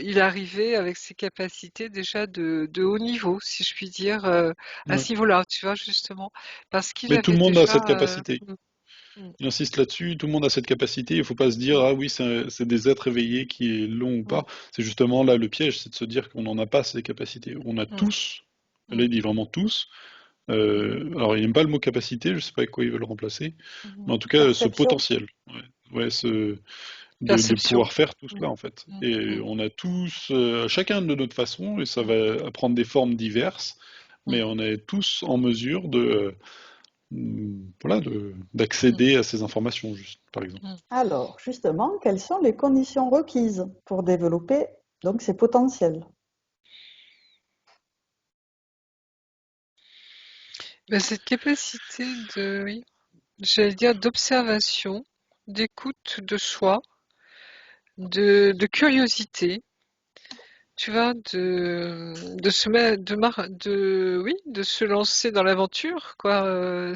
il arrivait avec ses capacités déjà de haut niveau, si je puis dire, à Ouais. ce niveau-là, tu vois, justement. Parce qu'il Mais tout le avait monde a déjà... cette capacité. mm, Il insiste là-dessus, tout le monde a cette capacité. Il ne faut pas se dire, mm, ah oui, c'est des êtres éveillés qui l'ont ou mm, pas. C'est justement là le piège, c'est de se dire qu'on n'en a pas ces capacités. On a mm, tous, là mm, il dit vraiment tous. Alors il n'aime pas le mot capacité, je ne sais pas avec quoi il veut le remplacer, mm, mais mm. en tout cas ce Perception? potentiel. Ouais, ouais, de Perception. pouvoir faire tout cela en fait. Mm, Et mm, on a tous, chacun de notre façon, et ça mm, va prendre des formes diverses, mais mm, on est tous en mesure de, voilà, mm, d'accéder à ces informations, juste, par exemple. mm. Alors, justement, quelles sont les conditions requises pour développer donc ces potentiels? Bah, cette capacité de, oui, j'allais dire d'observation, d'écoute de soi, de curiosité, tu vois, de se mettre, oui, de se lancer dans l'aventure, quoi. Euh,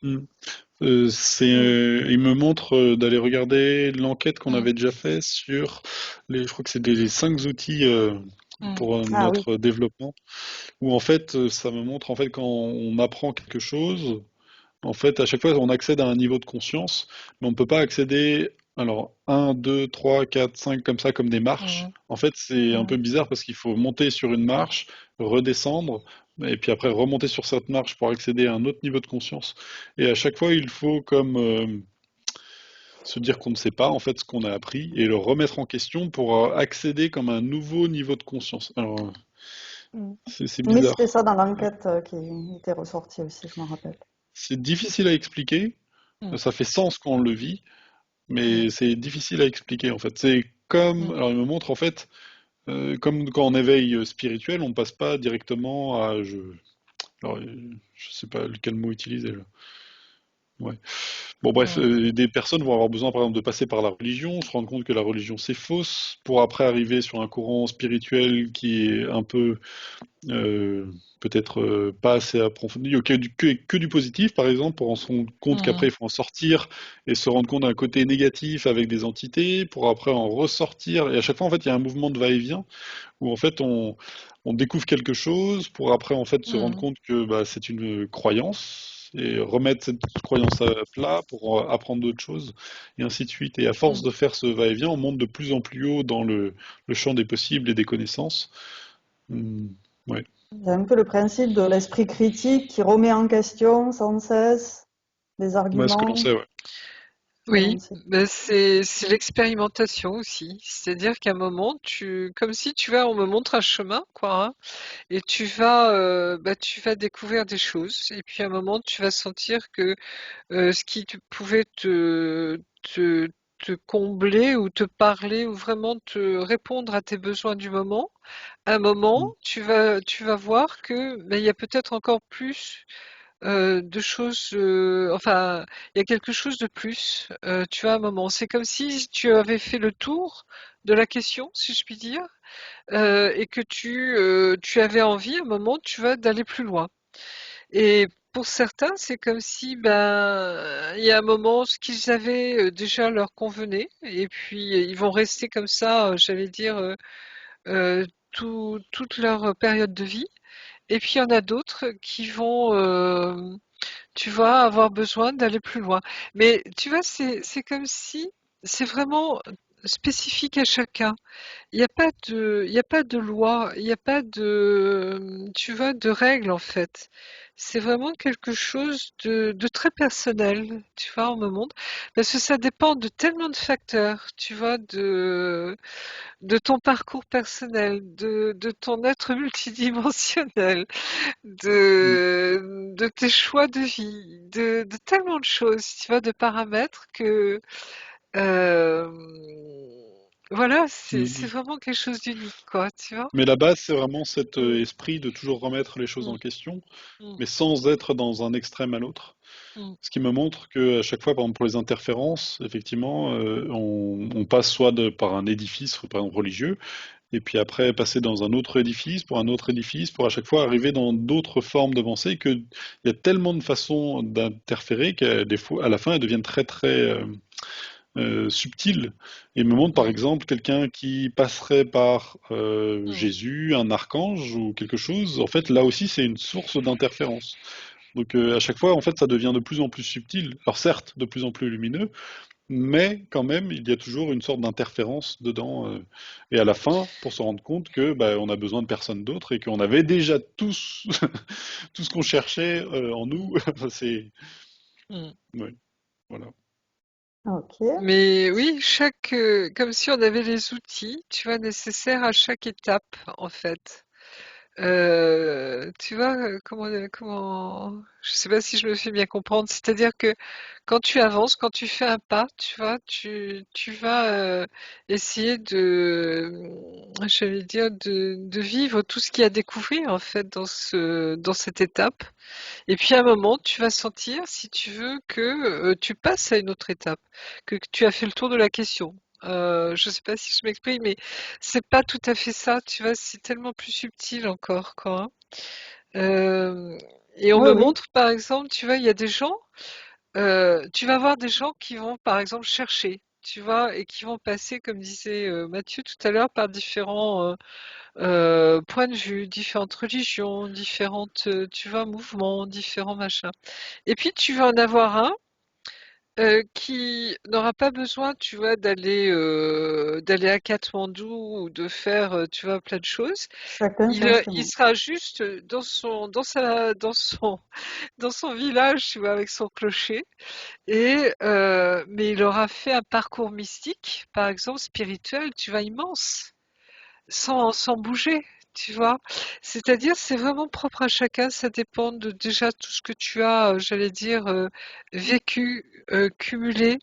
Mm. mm, Il me montre d'aller regarder l'enquête qu'on mm, avait déjà fait sur je crois que c'est les 5 outils mm, pour Ah oui, notre développement, où en fait ça me montre en fait quand on apprend quelque chose, en fait à chaque fois on accède à un niveau de conscience, mais on ne peut pas accéder, alors un, 2, 3, 4, 5 comme ça, comme des marches. mm, En fait c'est un peu mm, bizarre parce qu'il faut monter sur une marche, redescendre, et puis après remonter sur cette marche pour accéder à un autre niveau de conscience. Et à chaque fois il faut comme se dire qu'on ne sait pas en fait ce qu'on a appris et le remettre en question pour accéder comme à un nouveau niveau de conscience. Alors mm. c'est Oui, c'était bizarre. ça dans l'enquête qui était ressortie aussi, je m'en rappelle. C'est difficile à expliquer. mm, Ça fait sens quand on le vit, mm, mais c'est difficile à expliquer en fait. C'est comme, mm, alors il me montre en fait, comme quand on éveille spirituel, on passe pas directement à, alors, je sais pas quel mot utiliser là. Ouais. Bon, bref, mm, des personnes vont avoir besoin, par exemple, de passer par la religion, se rendre compte que la religion c'est fausse, pour après arriver sur un courant spirituel qui est un peu, euh, peut-être pas assez approfondi, ou que du positif, par exemple, pour en se rendre compte qu'après mm, il faut en sortir et se rendre compte d'un côté négatif avec des entités, pour après en ressortir. Et à chaque fois, en fait, il y a un mouvement de va-et-vient où en fait on découvre quelque chose pour après en fait se rendre mm, compte que bah, c'est une croyance et remettre cette croyance à plat pour apprendre d'autres choses et ainsi de suite. Et à force mm. de faire ce va-et-vient, on monte de plus en plus haut dans le champ des possibles et des connaissances. Hmm, ouais. C'est un peu le principe de l'esprit critique qui remet en question sans cesse les Ouais, ce que l'on arguments sait, ouais. que l'on Oui, sait. ben c'est l'expérimentation aussi. C'est-à-dire qu'à un moment, comme si tu vas, on me montre un chemin, quoi, hein, et tu vas découvrir des choses. Et puis à un moment, tu vas sentir que ce qui pouvait te combler ou te parler ou vraiment te répondre à tes besoins du moment, à un moment, Hmm, tu vas voir que ben, il y a peut-être encore plus de choses, enfin, il y a quelque chose de plus, tu vois, à un moment. C'est comme si tu avais fait le tour de la question, si je puis dire, et que tu avais envie, à un moment, tu vois, d'aller plus loin. Et pour certains, c'est comme si, ben, il y a un moment, ce qu'ils avaient déjà leur convenait, et puis ils vont rester comme ça, j'allais dire, toute leur période de vie. Et puis il y en a d'autres qui vont, tu vois, avoir besoin d'aller plus loin. Mais tu vois, c'est comme si c'est vraiment spécifique à chacun. Il y a pas de loi, il n'y a pas de, tu vois, de règles en fait. C'est vraiment quelque chose de très personnel, tu vois, on me montre. Parce que ça dépend de tellement de facteurs, tu vois, de ton parcours personnel, de ton être multidimensionnel, Mm. de tes choix de vie, de tellement de choses, tu vois, de paramètres que euh, voilà, c'est Mm. vraiment quelque chose d'unique, quoi, tu vois. Mais la base, c'est vraiment cet Mm, esprit de toujours remettre les choses mm, en question, mm, mais sans être dans un extrême à l'autre. mm, Ce qui me montre que à chaque fois, par exemple pour les interférences, effectivement, on passe soit par un édifice, par exemple religieux, et puis après passer dans un autre édifice, pour un autre édifice, pour à chaque fois arriver dans d'autres formes de pensée, qu'il y a tellement de façons d'interférer qu'à des fois, à la fin, elles deviennent très très subtiles. Et me montre par mm, exemple quelqu'un qui passerait par mm, Jésus, un archange ou quelque chose. En fait, là aussi, c'est une source d'interférence. Donc à chaque fois, en fait, ça devient de plus en plus subtil. Alors certes, de plus en plus lumineux, mais quand même, il y a toujours une sorte d'interférence dedans. Et à la fin, pour se rendre compte que bah, on a besoin de personne d'autre et qu'on avait déjà tous tout ce qu'on cherchait en nous. C'est mm. ouais, voilà. Ok. Mais oui, comme si on avait les outils, tu vois, nécessaires à chaque étape, en fait. Tu vois, je sais pas si je me fais bien comprendre. C'est-à-dire que quand tu avances, quand tu fais un pas, tu vois, tu vas essayer j'allais dire, de vivre tout ce qu'il y a à découvrir en fait dans cette étape. Et puis à un moment, tu vas sentir, si tu veux, que tu passes à une autre étape, que tu as fait le tour de la question. Je sais pas si je m'exprime, mais c'est pas tout à fait ça, tu vois, c'est tellement plus subtil encore, quoi, hein. Euh, et on Oui, me oui. montre, par exemple, tu vois, il y a des gens, tu vas voir des gens qui vont, par exemple, chercher, tu vois, et qui vont passer, comme disait Mathieu tout à l'heure, par différents points de vue, différentes religions, différentes, tu vois, mouvements, différents machins. Et puis tu vas en avoir un qui n'aura pas besoin, tu vois, d'aller à Katmandou ou de faire, tu vois, plein de choses. Chacun son Il chemin. sera juste dans son village, tu vois, avec son clocher. Mais il aura fait un parcours mystique, par exemple spirituel, tu vois, immense sans bouger, tu vois? C'est-à-dire, c'est vraiment propre à chacun, ça dépend de déjà tout ce que tu as, j'allais dire, vécu, cumulé,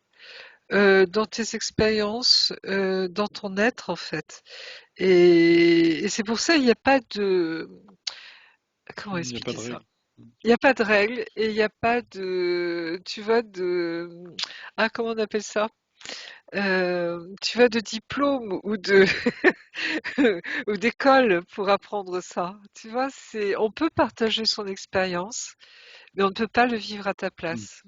dans tes expériences, dans ton être, en fait. Et c'est pour ça, il n'y a pas de comment Il n'y a pas expliquer de ça? règle. Il n'y a pas de règle et il n'y a pas de tu vois, comment on appelle ça? Tu vois, de diplôme ou de ou d'école pour apprendre ça. Tu vois, on peut partager son expérience, mais on ne peut pas le vivre à ta Mm. place.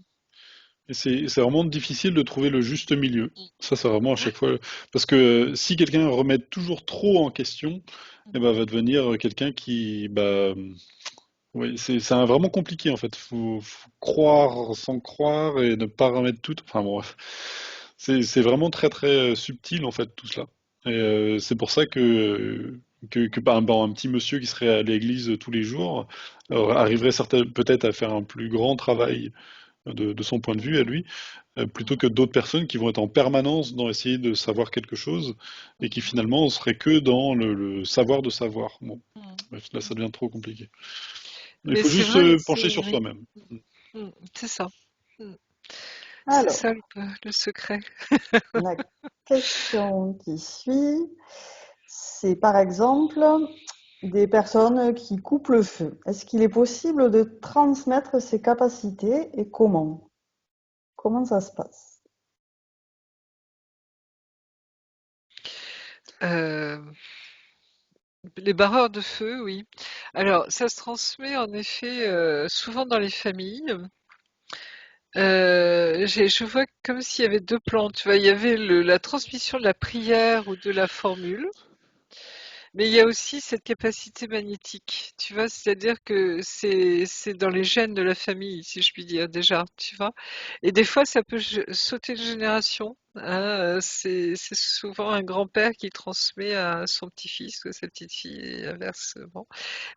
Et c'est vraiment difficile de trouver le juste milieu. Mm. Ça, c'est vraiment à Ouais. chaque fois. Parce que si quelqu'un remet toujours trop en question, eh ben, va devenir quelqu'un qui, bah, oui, vraiment compliqué en fait. Faut croire sans croire et ne pas remettre tout. Enfin bon, bref. C'est vraiment très très subtil en fait tout cela. Et c'est pour ça que par exemple, un petit monsieur qui serait à l'église tous les jours arriverait peut-être à faire un plus grand travail de son point de vue à lui, plutôt que d'autres personnes qui vont être en permanence dans essayer de savoir quelque chose et qui finalement seraient que dans le savoir de savoir. Bon, Mm. bref, là ça devient trop compliqué. Il Mais faut c'est juste vrai, se pencher sur oui. soi-même. C'est ça. Mm. C'est ça Alors, le secret. la question qui suit, c'est par exemple des personnes qui coupent le feu. Est-ce qu'il est possible de transmettre ces capacités et comment? Comment ça se passe? Euh, Les barreurs de feu, oui. Alors, ça se transmet en effet souvent dans les familles. Je vois comme s'il y avait deux plans, tu vois, il y avait la transmission de la prière ou de la formule, mais il y a aussi cette capacité magnétique, tu vois, c'est-à-dire que c'est dans les gènes de la famille, si je puis dire déjà, tu vois. Et des fois, ça peut sauter de génération, hein, c'est souvent un grand-père qui transmet à son petit-fils ou à sa petite-fille et inversement.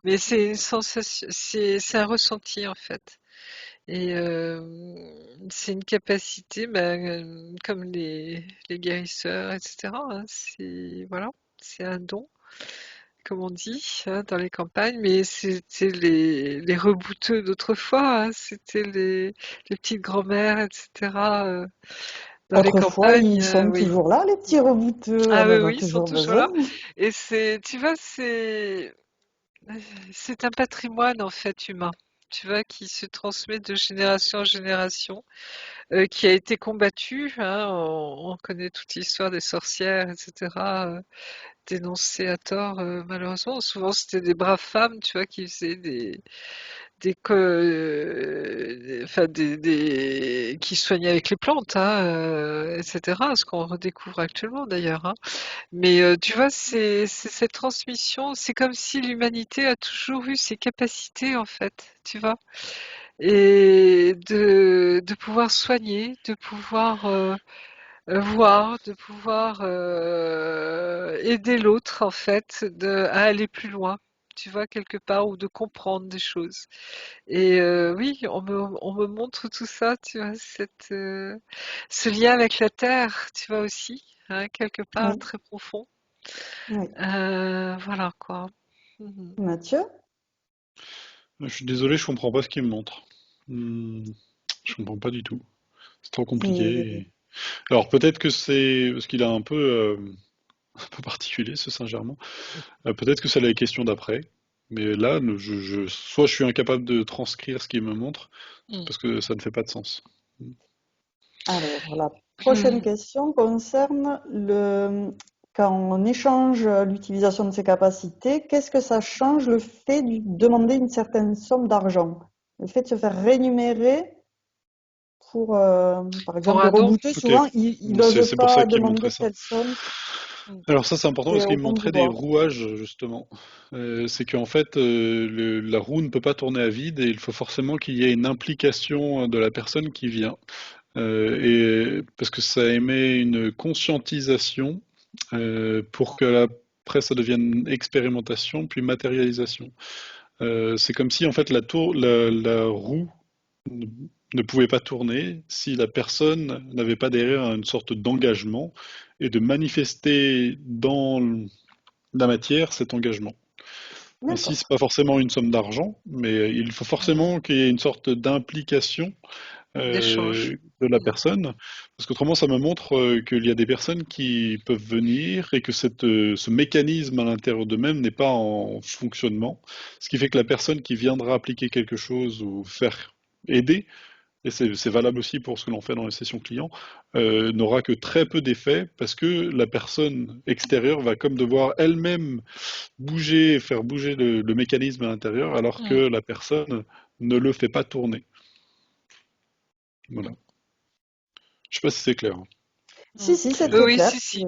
Mais c'est une sensation, c'est un ressenti en fait. Et c'est une capacité, comme les guérisseurs, etc., hein, voilà, c'est un don, comme on dit, hein, dans les campagnes, mais c'était les rebouteux d'autrefois, hein, c'était les petites grand-mères, etc., dans les Autrefois, ils campagnes, sont oui. toujours là, les petits rebouteux, Ah on oui, en a oui, ils sont toujours toujours besoin. là. Et tu vois, c'est un patrimoine en fait humain, tu vois, qui se transmet de génération en génération, qui a été combattu, hein. On connaît toute l'histoire des sorcières, etc., dénoncées à tort, malheureusement. Souvent, c'était des braves femmes, tu vois, qui faisaient enfin, qui soignaient avec les plantes, hein, etc., ce qu'on redécouvre actuellement d'ailleurs, hein. Mais tu vois, c'est cette transmission, c'est comme si l'humanité a toujours eu ses capacités en fait, tu vois, et de pouvoir soigner, de pouvoir voir, de pouvoir aider l'autre en fait, à aller plus loin. Tu vois, quelque part, ou de comprendre des choses. Et oui, on me montre tout ça, tu vois, ce lien avec la terre, tu vois aussi, hein, quelque part Oui, très profond. oui. Voilà quoi. Mhm. Mathieu? Je suis désolé, je comprends pas ce qu'il me montre. Hmm, je comprends pas du tout. C'est trop compliqué. Et... Alors peut-être que c'est parce qu'il a un peu particulier ce Saint-Germain. Peut-être que c'est la question d'après. Mais là, soit je suis incapable de transcrire ce qu'il me montre, soit Mm. parce que ça ne fait pas de sens. Alors, la prochaine question concerne quand on échange l'utilisation de ses capacités, qu'est-ce que ça change le fait de demander une certaine somme d'argent? Le fait de se faire rémunérer pour, par Pour exemple, les un don. rebouteux, Ok, souvent, ils c'est n'osent c'est pour ça pas qu'il montrait demander ça. telle somme, Mm. Alors ça c'est important c'est parce au qu'il bon montrait des vouloir. rouages justement. C'est qu'en fait la roue ne peut pas tourner à vide et il faut forcément qu'il y ait une implication de la personne qui vient. Et parce que ça émet une conscientisation pour que après ça devienne expérimentation puis matérialisation. C'est comme si en fait la roue ne, ne pouvait pas tourner si la personne n'avait pas derrière une sorte d'engagement et de manifester dans la matière cet engagement. Ici, c'est D'accord. pas forcément une somme d'argent, mais il faut forcément qu'il y ait une sorte d'implication D'échange. de la Mm. personne, parce qu'autrement, ça me montre qu'il y a des personnes qui peuvent venir et que ce mécanisme à l'intérieur d'eux-mêmes n'est pas en fonctionnement, ce qui fait que la personne qui viendra appliquer quelque chose ou faire aider, et c'est valable aussi pour ce que l'on fait dans les sessions clients, n'aura que très peu d'effet parce que la personne extérieure va comme devoir elle-même bouger, faire bouger le mécanisme à l'intérieur, alors que Mm. la personne ne le fait pas tourner. Voilà. Je sais pas si c'est clair. Si, Mm. si, c'est Oui, très oui, clair. si, si.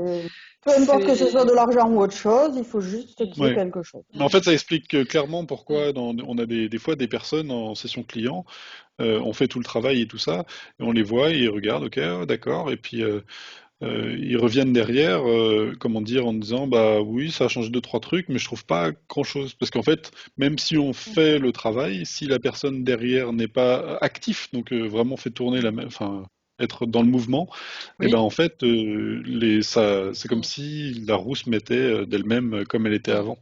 Peu importe que ce soit C'est. de l'argent ou autre chose, il faut juste Mm. qu'il y ait Ouais. quelque chose. Mais en fait, ça explique clairement Mm. pourquoi on a des fois des personnes en session client, on fait tout le travail et tout ça, et on les voit, et ils regardent, ok, d'accord, et puis ils reviennent derrière, comment dire, en disant, bah oui, ça a changé deux, trois trucs, mais je trouve pas grand-chose. Parce qu'en fait, même si on fait le travail, si la personne derrière n'est pas actif, donc vraiment fait tourner enfin, être dans le mouvement, et ben Oui. en fait, c'est comme Mm. si la roue se mettait d'elle-même comme elle était Mm. avant.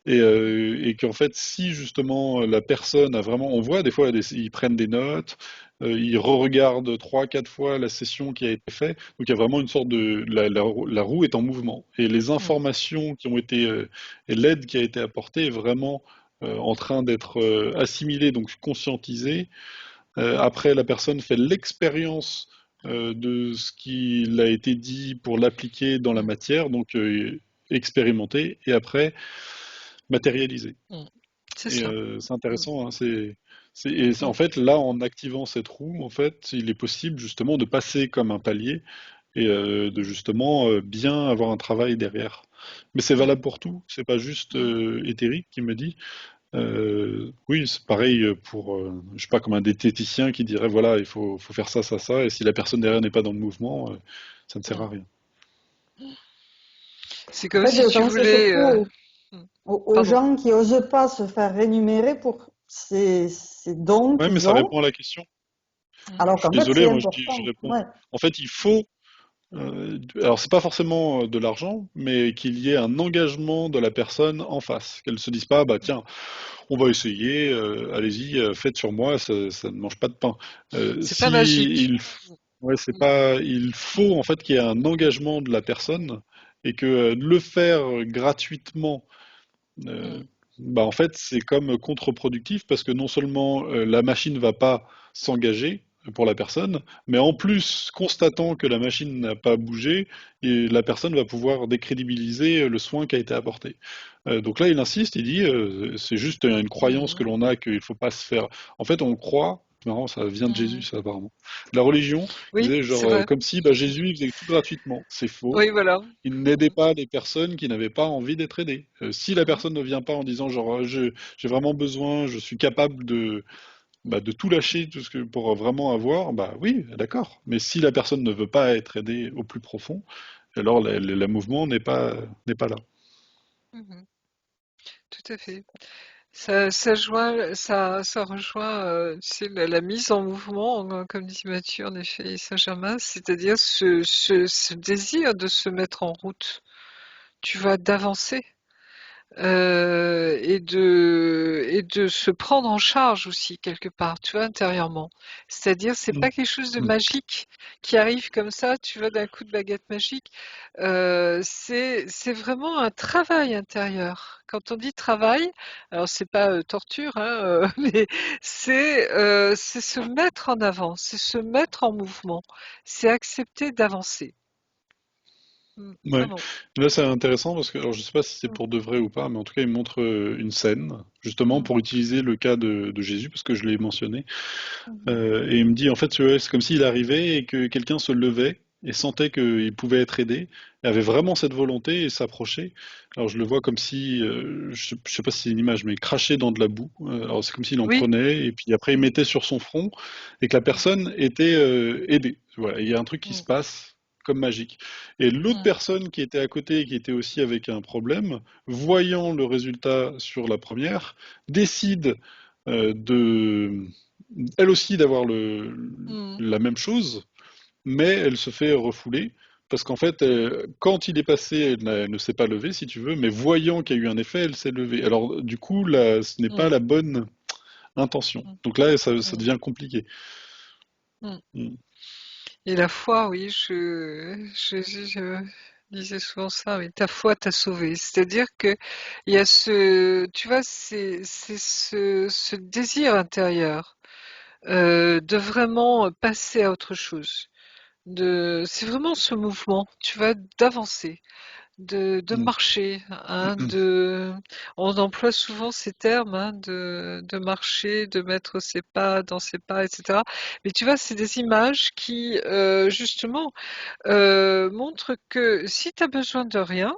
Et qu'en fait, si justement la personne a vraiment, on voit des fois, ils prennent des notes, ils re-regardent trois, quatre fois la session qui a été faite, donc il y a vraiment une sorte la roue est en mouvement. Et les Mm. informations qui ont été, et l'aide qui a été apportée est vraiment en train d'être assimilée, donc conscientisée. Après, la personne fait l'expérience de ce qu'il a été dit pour l'appliquer dans la Mm. matière, donc expérimenter. Et après, matérialisé. Mm. C'est Et ça. c'est Mm. intéressant, hein, en Mm. fait, là, en activant cette roue, en fait, il est possible justement de passer comme un palier et de justement bien avoir un travail derrière. Mais c'est Mm. valable pour tout, c'est pas juste Mm. éthérique qui me dit. Oui, c'est pareil pour, je sais pas, comme un diététicien qui dirait voilà, faut faire ça, ça, ça, et si la personne derrière n'est pas dans le mouvement, ça ne sert Mm. à rien. C'est En comme fait, si je tu pensais voulais. surtout Mm. aux Pardon. gens qui osent pas se faire rémunérer pour ces dons Ouais, mais qu'ils ça ont, répond à la question. Mm. alors Je suis qu'en fait, désolé, c'est moi je important. réponds. Ouais. En fait, il faut, alors c'est pas forcément de l'argent, mais qu'il y ait un engagement de la personne en face. Qu'elle se dise pas, bah tiens, on va essayer, allez-y, faites sur moi, ça ne mange pas de pain. C'est pas Si magique. ouais, c'est Mm. pas, il faut en fait qu'il y ait un engagement de la personne et que le faire gratuitement, Mm. euh, bah en fait c'est comme contre-productif parce que non seulement la machine va pas s'engager pour la personne, mais en plus, constatant que la machine n'a pas bougé, et la personne va pouvoir décrédibiliser le soin qui a été apporté. Donc là, il insiste, il dit, c'est juste une croyance que Mm. l'on a qu'il ne faut pas se faire. En fait, on croit, c'est marrant, ça vient de Jésus, Mm. ça apparemment. La religion, il Oui, disait c'est genre vrai. comme si bah, Jésus il faisait tout gratuitement. C'est faux. Oui, voilà. Il n'aidait pas les personnes qui n'avaient pas envie d'être aidées. Si la Mm. personne ne vient pas en disant genre j'ai vraiment besoin, je suis capable de tout lâcher tout ce que, pour vraiment avoir, bah oui, d'accord. Mais si la personne ne veut pas être aidée au plus profond, alors le mouvement n'est pas là. Mhm. Tout à fait. Ça rejoint, tu sais, la mise en mouvement, comme dit Mathieu, en effet, et Saint-Germain, c'est-à-dire ce désir de se mettre en route, tu vois, d'avancer. Et de se prendre en charge aussi quelque part, tu vois, intérieurement. C'est-à-dire, c'est Mm. pas quelque chose de Mm. magique qui arrive comme ça, tu vois, d'un coup de baguette magique. C'est vraiment un travail intérieur. Quand on dit travail, alors c'est pas torture, hein, mais c'est se mettre en avant, c'est se mettre en mouvement, c'est accepter d'avancer. Ouais. Vraiment. Là, c'est intéressant parce que, alors, je sais pas si c'est Mm, pour de vrai ou pas, mais en tout cas, il montre une scène, justement, mm, pour utiliser le cas de Jésus, parce que je l'ai mentionné. mhm, Et il me dit, en fait, ouais, c'est comme s'il arrivait et que quelqu'un se levait et sentait qu'il pouvait être aidé, et avait vraiment cette volonté et s'approchait. Alors, je le vois comme si, je sais pas si c'est une image, mais cracher dans de la boue. Alors, c'est comme s'il en oui. prenait, et puis après, il Mm, mettait sur son front, et que la mm, personne était aidée. Voilà, il y a un truc qui se mm, passe comme magique. Et l'autre mm. personne qui était à côté, qui était aussi avec un problème, voyant le résultat sur la première, décide de elle aussi d'avoir Mmh. la même chose, mais elle se fait refouler parce qu'en fait, quand il est passé, elle ne s'est pas levée, si tu veux, mais voyant qu'il y a eu un effet, elle s'est levée. Alors, du coup, là, ce n'est pas Mmh. la bonne intention. Mmh. Donc là, ça Mmh. devient compliqué. Mmh. Mm. Et la foi, oui, je disais souvent ça, oui, ta foi t'a sauvé. C'est-à-dire que il y a tu vois, c'est ce désir intérieur de vraiment passer à autre chose. C'est vraiment ce mouvement, tu vois, d'avancer. De Mm. marcher, hein, on emploie souvent ces termes, hein, de marcher, de mettre ses pas dans ses pas, etc. Mais tu vois, c'est des images qui, justement, montrent que si tu as besoin de rien,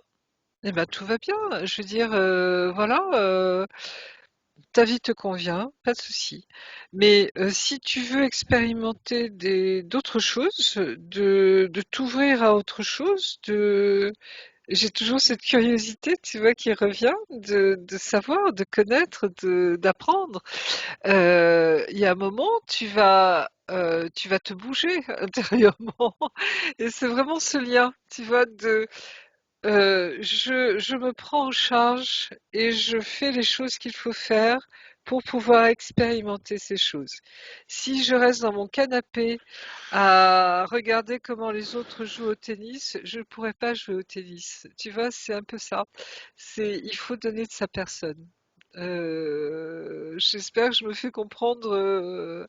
eh ben tout va bien. Je veux dire, voilà, ta vie te convient, pas de souci. Mais si tu veux expérimenter d'autres choses, de t'ouvrir à autre chose, j'ai toujours cette curiosité, tu vois, qui revient de savoir, de connaître, d'apprendre. Il y a un moment, tu vas te bouger intérieurement. Et c'est vraiment ce lien, tu vois, je me prends en charge et je fais les choses qu'il faut faire pour pouvoir expérimenter ces choses. Si je reste dans mon canapé à regarder comment les autres jouent au tennis, je ne pourrais pas jouer au tennis. Tu vois, c'est un peu ça. Il faut donner de sa personne. J'espère que je me fais comprendre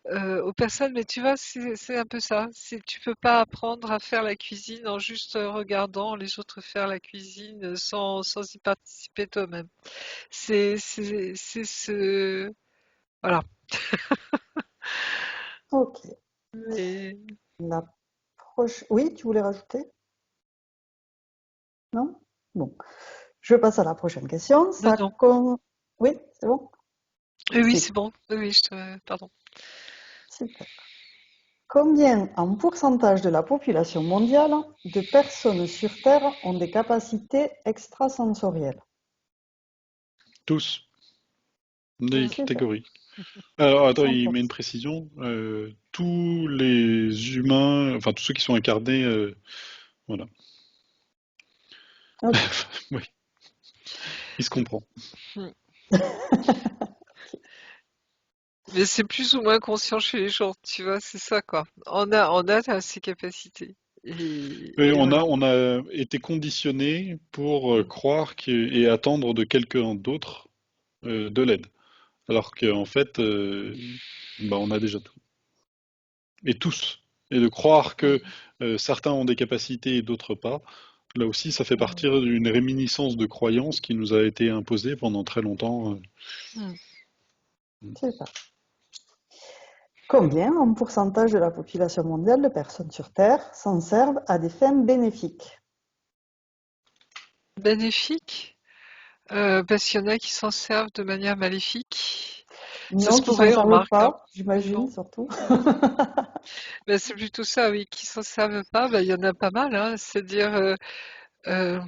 aux personnes, mais tu vois, c'est un peu ça. Tu peux pas apprendre à faire la cuisine en juste regardant les autres faire la cuisine sans y participer toi-même. C'est ce... Voilà. Ok. Mais... La Oui, tu voulais rajouter? Non? Bon. Je passe à la prochaine question. Non, non. Oui, c'est bon? Oui, Super. c'est bon. Oui, pardon. Super. Combien en pourcentage de la population mondiale de personnes sur Terre ont des capacités extrasensorielles? Tous, des Super. catégories. Alors, attends, il met une 100%. précision. Tous les humains, enfin tous ceux qui sont incarnés, voilà. Ok. Oui, il se comprend. Hmm. Mais c'est plus ou moins conscient chez les gens, tu vois, c'est ça, quoi. On a ces capacités. Et Et voilà. on a été conditionné pour croire et attendre de quelqu'un d'autre de l'aide. Alors qu'en fait, bah, on a déjà tout. Et tous. Et de croire que Hmm. certains ont des capacités et d'autres pas, là aussi, ça fait Hmm. partir d'une réminiscence de croyance qui nous a été imposée pendant très longtemps. Hmm. Super. Combien en pourcentage de la population mondiale de personnes sur Terre s'en servent à des fins bénéfiques? Bénéfique, parce qu'il y en a qui s'en servent de manière maléfique. Ça Non, se qui s'en pourrait, on servent remarque, hein. pas, j'imagine, Non. surtout. Ben, c'est plutôt ça, oui, qui s'en servent pas, ben, il y en a pas mal, hein. C'est-à-dire, euh,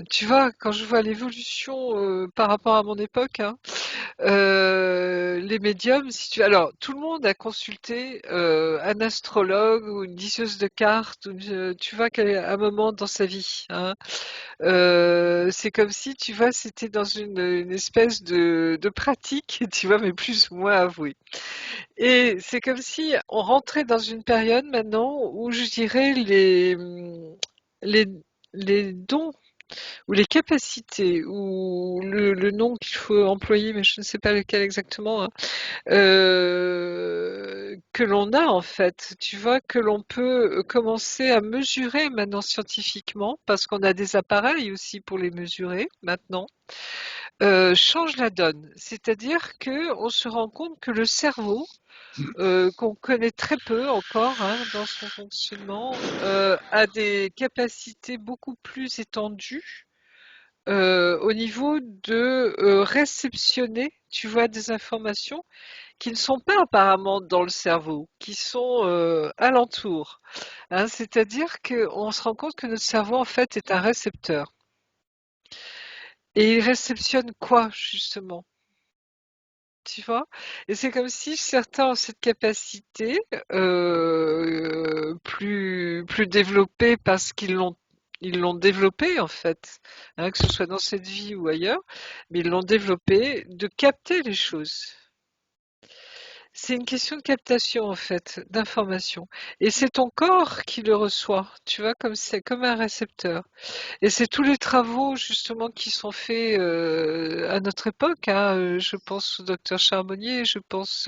tu vois, quand je vois l'évolution par rapport à mon époque, hein, les médiums, si tu alors tout le monde a consulté un astrologue ou une liseuse de cartes, tu vois, qu'à un moment dans sa vie, hein. C'est comme si, tu vois, c'était dans une espèce de pratique, tu vois, mais plus ou moins avouée. Et c'est comme si on rentrait dans une période maintenant où je dirais les, les dons ou les capacités ou le nom qu'il faut employer, mais je ne sais pas lequel exactement, hein, que l'on a en fait, tu vois, que l'on peut commencer à mesurer maintenant scientifiquement, parce qu'on a des appareils aussi pour les mesurer maintenant, change la donne. C'est-à-dire que on se rend compte que le cerveau, qu'on connaît très peu encore hein, dans son fonctionnement, a des capacités beaucoup plus étendues au niveau de réceptionner, tu vois, des informations qui ne sont pas apparemment dans le cerveau, qui sont alentour. Hein, c'est-à-dire qu'on se rend compte que notre cerveau, en fait, est un récepteur. Et il réceptionne quoi, justement? Tu vois? Et c'est comme si certains ont cette capacité plus développée parce qu'ils l'ont développée en fait, hein, que ce soit dans cette vie ou ailleurs, mais ils l'ont développée de capter les choses. C'est une question de captation en fait, d'information. Et c'est ton corps qui le reçoit, tu vois, comme c'est comme un récepteur. Et c'est tous les travaux justement qui sont faits à notre époque, hein. Je pense au docteur Charbonnier, je pense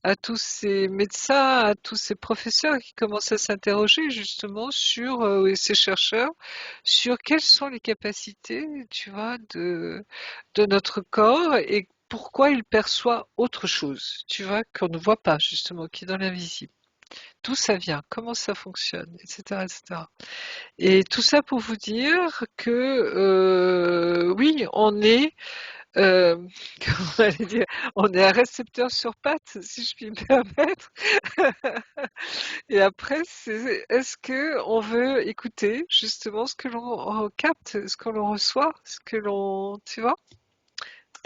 à tous ces médecins, à tous ces professeurs qui commencent à s'interroger justement sur, et ces chercheurs, sur quelles sont les capacités, tu vois, de notre corps et pourquoi il perçoit autre chose, tu vois, qu'on ne voit pas justement, qui est dans l'invisible. D'où ça vient, comment ça fonctionne, etc., etc. Et tout ça pour vous dire que oui, on est, euh, comment on allait dire, on est un récepteur sur pattes, si je puis me permettre. Et après, est-ce que on veut écouter justement ce que l'on capte, ce que l'on reçoit, ce que l'on, tu vois?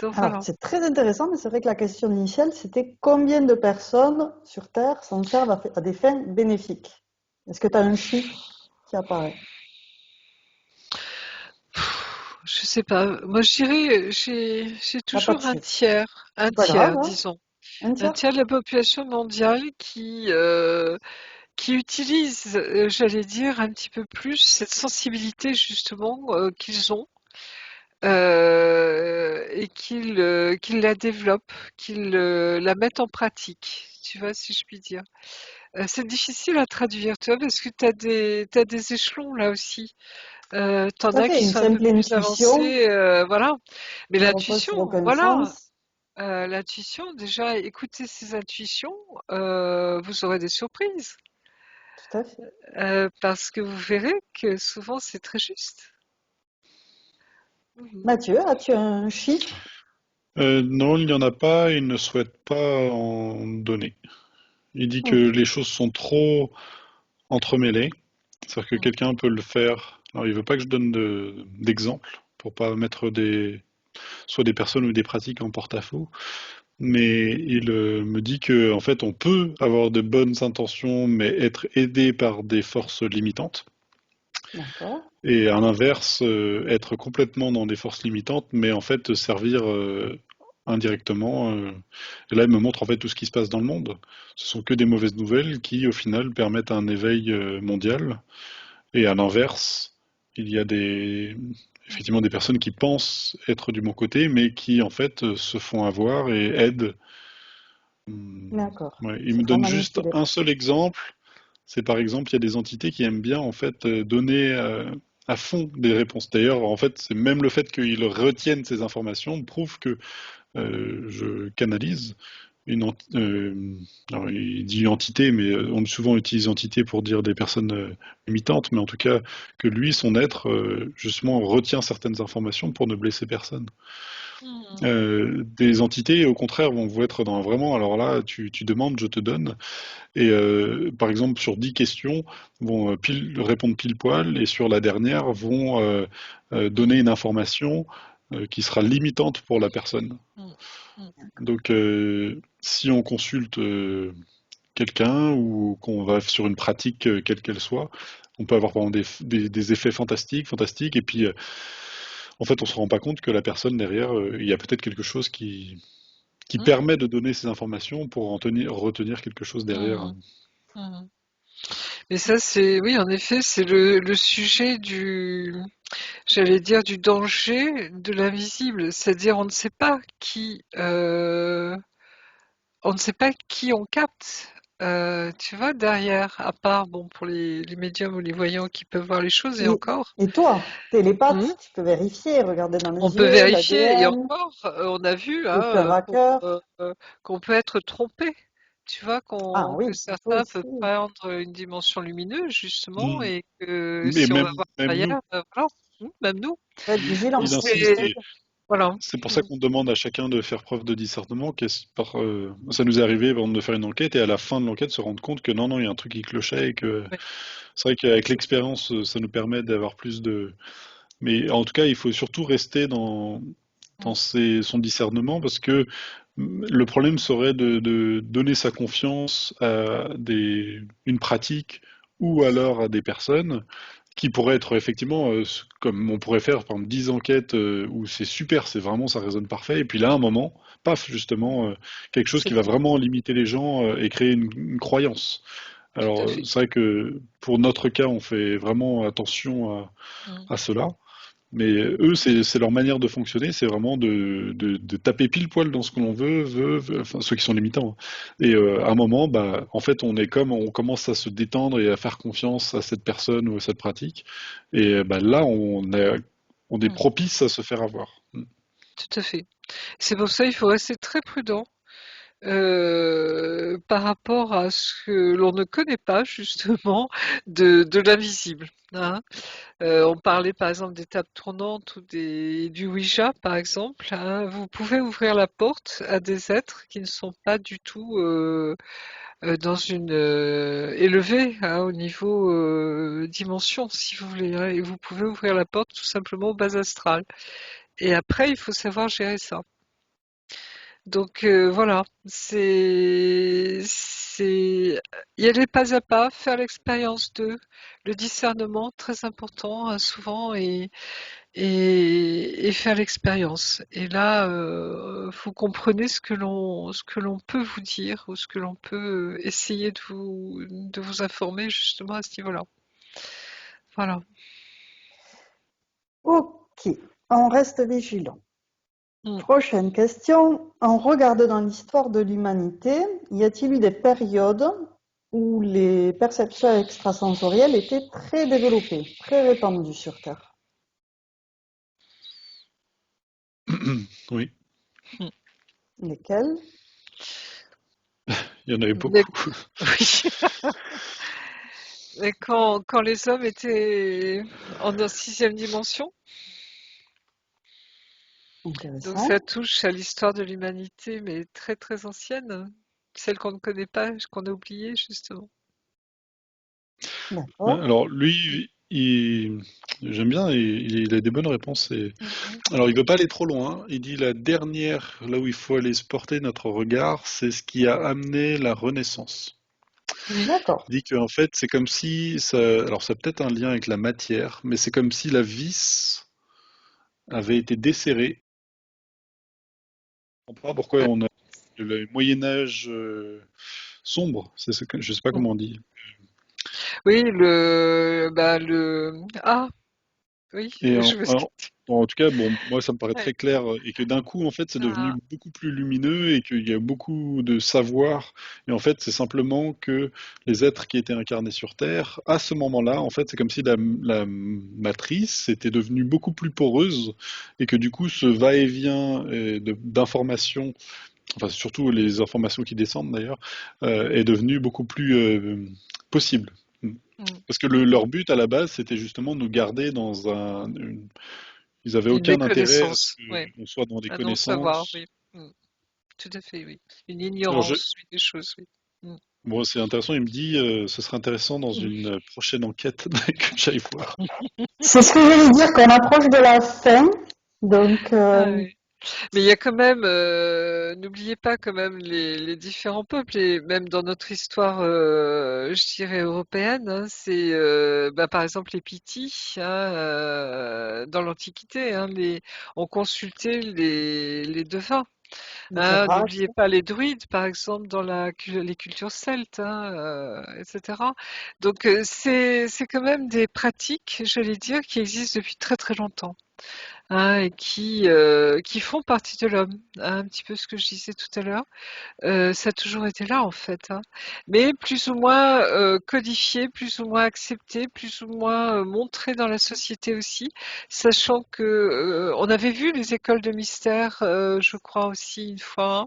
Donc Alors, voilà. c'est très intéressant, mais c'est vrai que la question initiale, c'était combien de personnes sur Terre s'en servent à des fins bénéfiques? Est-ce que tu as un chiffre qui apparaît? Je sais pas. Moi, je dirais, j'ai T'as pas de toujours chiffre. un C'est pas grave, tiers, hein? disons, Un un tiers? tiers de la population mondiale qui utilisent, j'allais dire, un petit peu plus cette sensibilité justement qu'ils ont et qu'il la développe, qu'il la mette en pratique, tu vois, si je puis dire. C'est difficile à traduire, tu vois, parce que t'as des échelons là aussi. T'en Tout à as fait, qui une sont un peu simple plus intuition avancés, voilà. Mais qui repose sur l'intuition, aucun voilà, sens. l'intuition, déjà, écoutez ces intuitions, vous aurez des surprises, Tout à fait. parce que vous verrez que souvent c'est très juste. Mhm. Mathieu, as-tu un chiffre? Non, il n'y en a pas, il ne souhaite pas en donner. Il dit que Ok, les choses sont trop entremêlées, c'est-à-dire que Mhm. quelqu'un peut le faire. Alors, il veut pas que je donne d'exemples pour pas mettre soit des personnes ou des pratiques en porte-à-faux, mais il me dit que en fait, on peut avoir de bonnes intentions, mais être aidé par des forces limitantes. d'accord. Et à l'inverse, être complètement dans des forces limitantes, mais en fait servir indirectement. Et là, il me montre en fait tout ce qui se passe dans le monde. Ce sont que des mauvaises nouvelles qui, au final, permettent un éveil mondial. Et à l'inverse, il y a effectivement des personnes qui pensent être du bon côté, mais qui en fait se font avoir et aident. D'accord. Ouais, il Se me font donne juste manipuler. un seul exemple. C'est par exemple, il y a des entités qui aiment bien en fait donner à fond des réponses. D'ailleurs, en fait, c'est même le fait qu'ils retiennent ces informations prouve que je canalise alors il dit entité, mais on souvent utilise entité pour dire des personnes limitantes, mais en tout cas que lui, son être, justement, retient certaines informations pour ne blesser personne. Mhm. Des entités, au contraire, vont vous être dans vraiment, alors là, tu demandes, je te donne. Et par exemple, sur 10 questions, vont répondre pile poil, et sur la dernière, vont donner une information qui sera limitante pour la personne. Mhm. Mhm. Donc, si on consulte quelqu'un ou qu'on va sur une pratique quelle qu'elle soit, on peut avoir par exemple des effets fantastiques, et puis en fait, on se rend pas compte que la personne derrière, il y a peut-être quelque chose qui Mhm. permet de donner ces informations pour retenir quelque chose derrière. Mhm. Mhm. Et ça, c'est, oui, en effet, c'est le sujet j'allais dire, du danger de l'invisible. C'est-à-dire, on ne sait pas qui on capte. Tu vois, derrière, à part, bon, pour les médiums ou les voyants qui peuvent voir les choses, et Et, encore. et toi, Mhm. télépathe, tu peux vérifier, regarder dans On les peut yeux, vérifier, et l'ADN, encore, on a vu le hein, cœur à cœur. qu'on peut être trompé. Tu vois, Ah que oui, ça certains peuvent aussi. prendre une dimension lumineuse, justement, Mm. et que Et si on va voir même nous, derrière, voilà, même nous. Faut être vigilant, il Donc insiste. c'est, voilà. C'est pour ça Mhm. qu'on demande à chacun de faire preuve de discernement. Ça nous est arrivé par exemple, de faire une enquête et à la fin de l'enquête se rendre compte que non, il y a un truc qui clochait et que Ouais. c'est vrai qu'avec l'expérience, ça nous permet d'avoir plus de. Mais en tout cas, il faut surtout rester dans Mhm. son discernement parce que le problème serait de donner sa confiance à une pratique ou alors à des personnes qui pourrait être effectivement, comme on pourrait faire par exemple 10 enquêtes où c'est super, c'est vraiment, ça résonne parfait, et puis là, à un moment, paf, justement, quelque chose C'est qui va faux, vraiment limiter les gens et créer une croyance. tout Alors, à fait. c'est vrai que pour notre cas, on fait vraiment attention Mhm. à cela, mais eux, c'est leur manière de fonctionner, c'est vraiment de taper pile poil dans ce que l'on veut, enfin ceux qui sont limitants. Et à un moment, bah, en fait, on commence à se détendre et à faire confiance à cette personne ou à cette pratique. Et bah, là, on est Mhm. propice à se faire avoir. Tout à fait. C'est pour ça qu'il faut rester très prudent par rapport à ce que l'on ne connaît pas justement de l'invisible. Hein. On parlait par exemple des tables tournantes ou du Ouija par exemple. Hein. Vous pouvez ouvrir la porte à des êtres qui ne sont pas du tout dans une élevée hein, au niveau dimension si vous voulez. Hein. Et vous pouvez ouvrir la porte tout simplement aux bases astrales. Et après, il faut savoir gérer ça. Donc voilà, y aller pas à pas, faire l'expérience le discernement très important hein, souvent et faire l'expérience. Et là, vous comprenez ce que l'on peut vous dire ou ce que l'on peut essayer de vous informer justement à ce niveau-là. Voilà. Ok. On reste vigilant. Mm. Prochaine question. On regarde dans l'histoire de l'humanité, y a-t-il eu des périodes où les perceptions extrasensorielles étaient très développées, très répandues sur Terre? Oui, Lesquelles? il y en avait Mais- beaucoup. oui. Mais quand les hommes étaient en sixième dimension, donc ça Intéressant. touche à l'histoire de l'humanité, mais très très ancienne, celle qu'on ne connaît pas, qu'on a oubliée justement. D'accord. Alors lui, j'aime bien, il a des bonnes réponses. Mhm. Alors il veut pas aller trop loin. Il dit la dernière, là où il faut aller se porter notre regard, c'est ce qui a amené la Renaissance. Oui, D'accord. Il dit que en fait c'est comme si alors ça a peut-être un lien avec la matière, mais c'est comme si la vis avait été desserrée. Je comprends pas pourquoi on a le Moyen Âge sombre. C'est ce que je sais pas mm. comment on dit. Oui, ah, oui, Et je me en tout cas, bon, moi ça me paraît ouais. très clair et que d'un coup, en fait, c'est devenu Ah, beaucoup plus lumineux et qu'il y a beaucoup de savoir. Et en fait, c'est simplement que les êtres qui étaient incarnés sur Terre, à ce moment-là, en fait, c'est comme si la matrice était devenue beaucoup plus poreuse et que du coup, ce va-et-vient d'informations, enfin surtout les informations qui descendent d'ailleurs, est devenu beaucoup plus possible. mm. Parce que leur but à la base, c'était justement de nous garder dans ils avaient Une aucun intérêt à ce méconnaissance, ouais, qu'on soit dans des un non-savoir, connaissances. oui. Mm. Tout à fait, oui. Une Alors, ignorance, oui, des choses, oui. Mm. bon, c'est intéressant, il me dit, ce serait intéressant dans Mm. une prochaine enquête que j'aille voir. C'est ce que je voulais dire, qu'on approche de la fin. Donc, Ah, oui. Mais il y a quand même, n'oubliez pas quand même les différents peuples, et même dans notre histoire, je dirais européenne, hein, c'est par exemple les Pythis, hein, dans l'Antiquité, hein, on consultait les devins. les Hein, oracles, n'oubliez pas les druides, par exemple, dans les cultures celtes, hein, etc. Donc c'est quand même des pratiques, j'allais dire, qui existent depuis très très longtemps. Hein, et qui font partie de l'homme, hein, un petit peu ce que je disais tout à l'heure. Ça a toujours été là en fait, hein. Mais plus ou moins codifié, plus ou moins accepté, plus ou moins montré dans la société aussi, sachant que on avait vu les écoles de mystère, je crois aussi une fois, hein.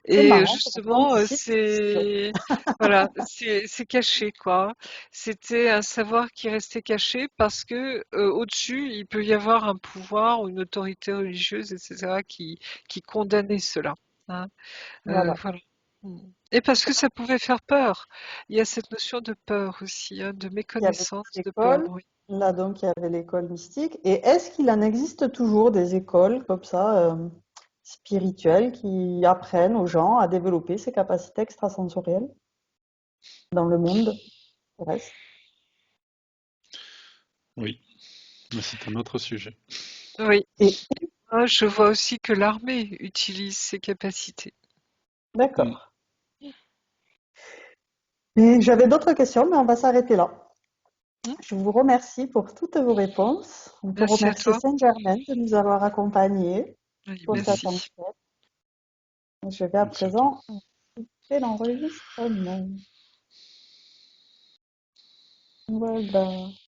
c'est Et marrant, ça justement, anticipe la question. voilà, c'est caché quoi. C'était un savoir qui restait caché parce que au-dessus, il peut y avoir un pouvoir ou une autorité religieuse, etc., qui condamnait cela, hein. Voilà. Voilà. Mm. Et parce que ça pouvait faire peur. Il y a cette notion de peur aussi, hein, de Il y avait méconnaissance, des de peur, écoles. oui. Là, donc, il y avait l'école mystique. Et est-ce qu'il en existe toujours des écoles comme ça, spirituelles, qui apprennent aux gens à développer ces capacités extrasensorielles dans le monde terrestre? Oui, mais c'est un autre sujet. Oui. Et Ah, je vois aussi que l'armée utilise ces capacités. Mm. d'accord. Et j'avais d'autres questions, mais on va s'arrêter là. Mm. Je vous remercie pour toutes vos réponses. On peut Merci à remercier toi. Saint-Germain de nous avoir accompagnés Oui, pour cette merci. enquête. Je vais à Merci à toi. présent couper l'enregistrement. Voilà.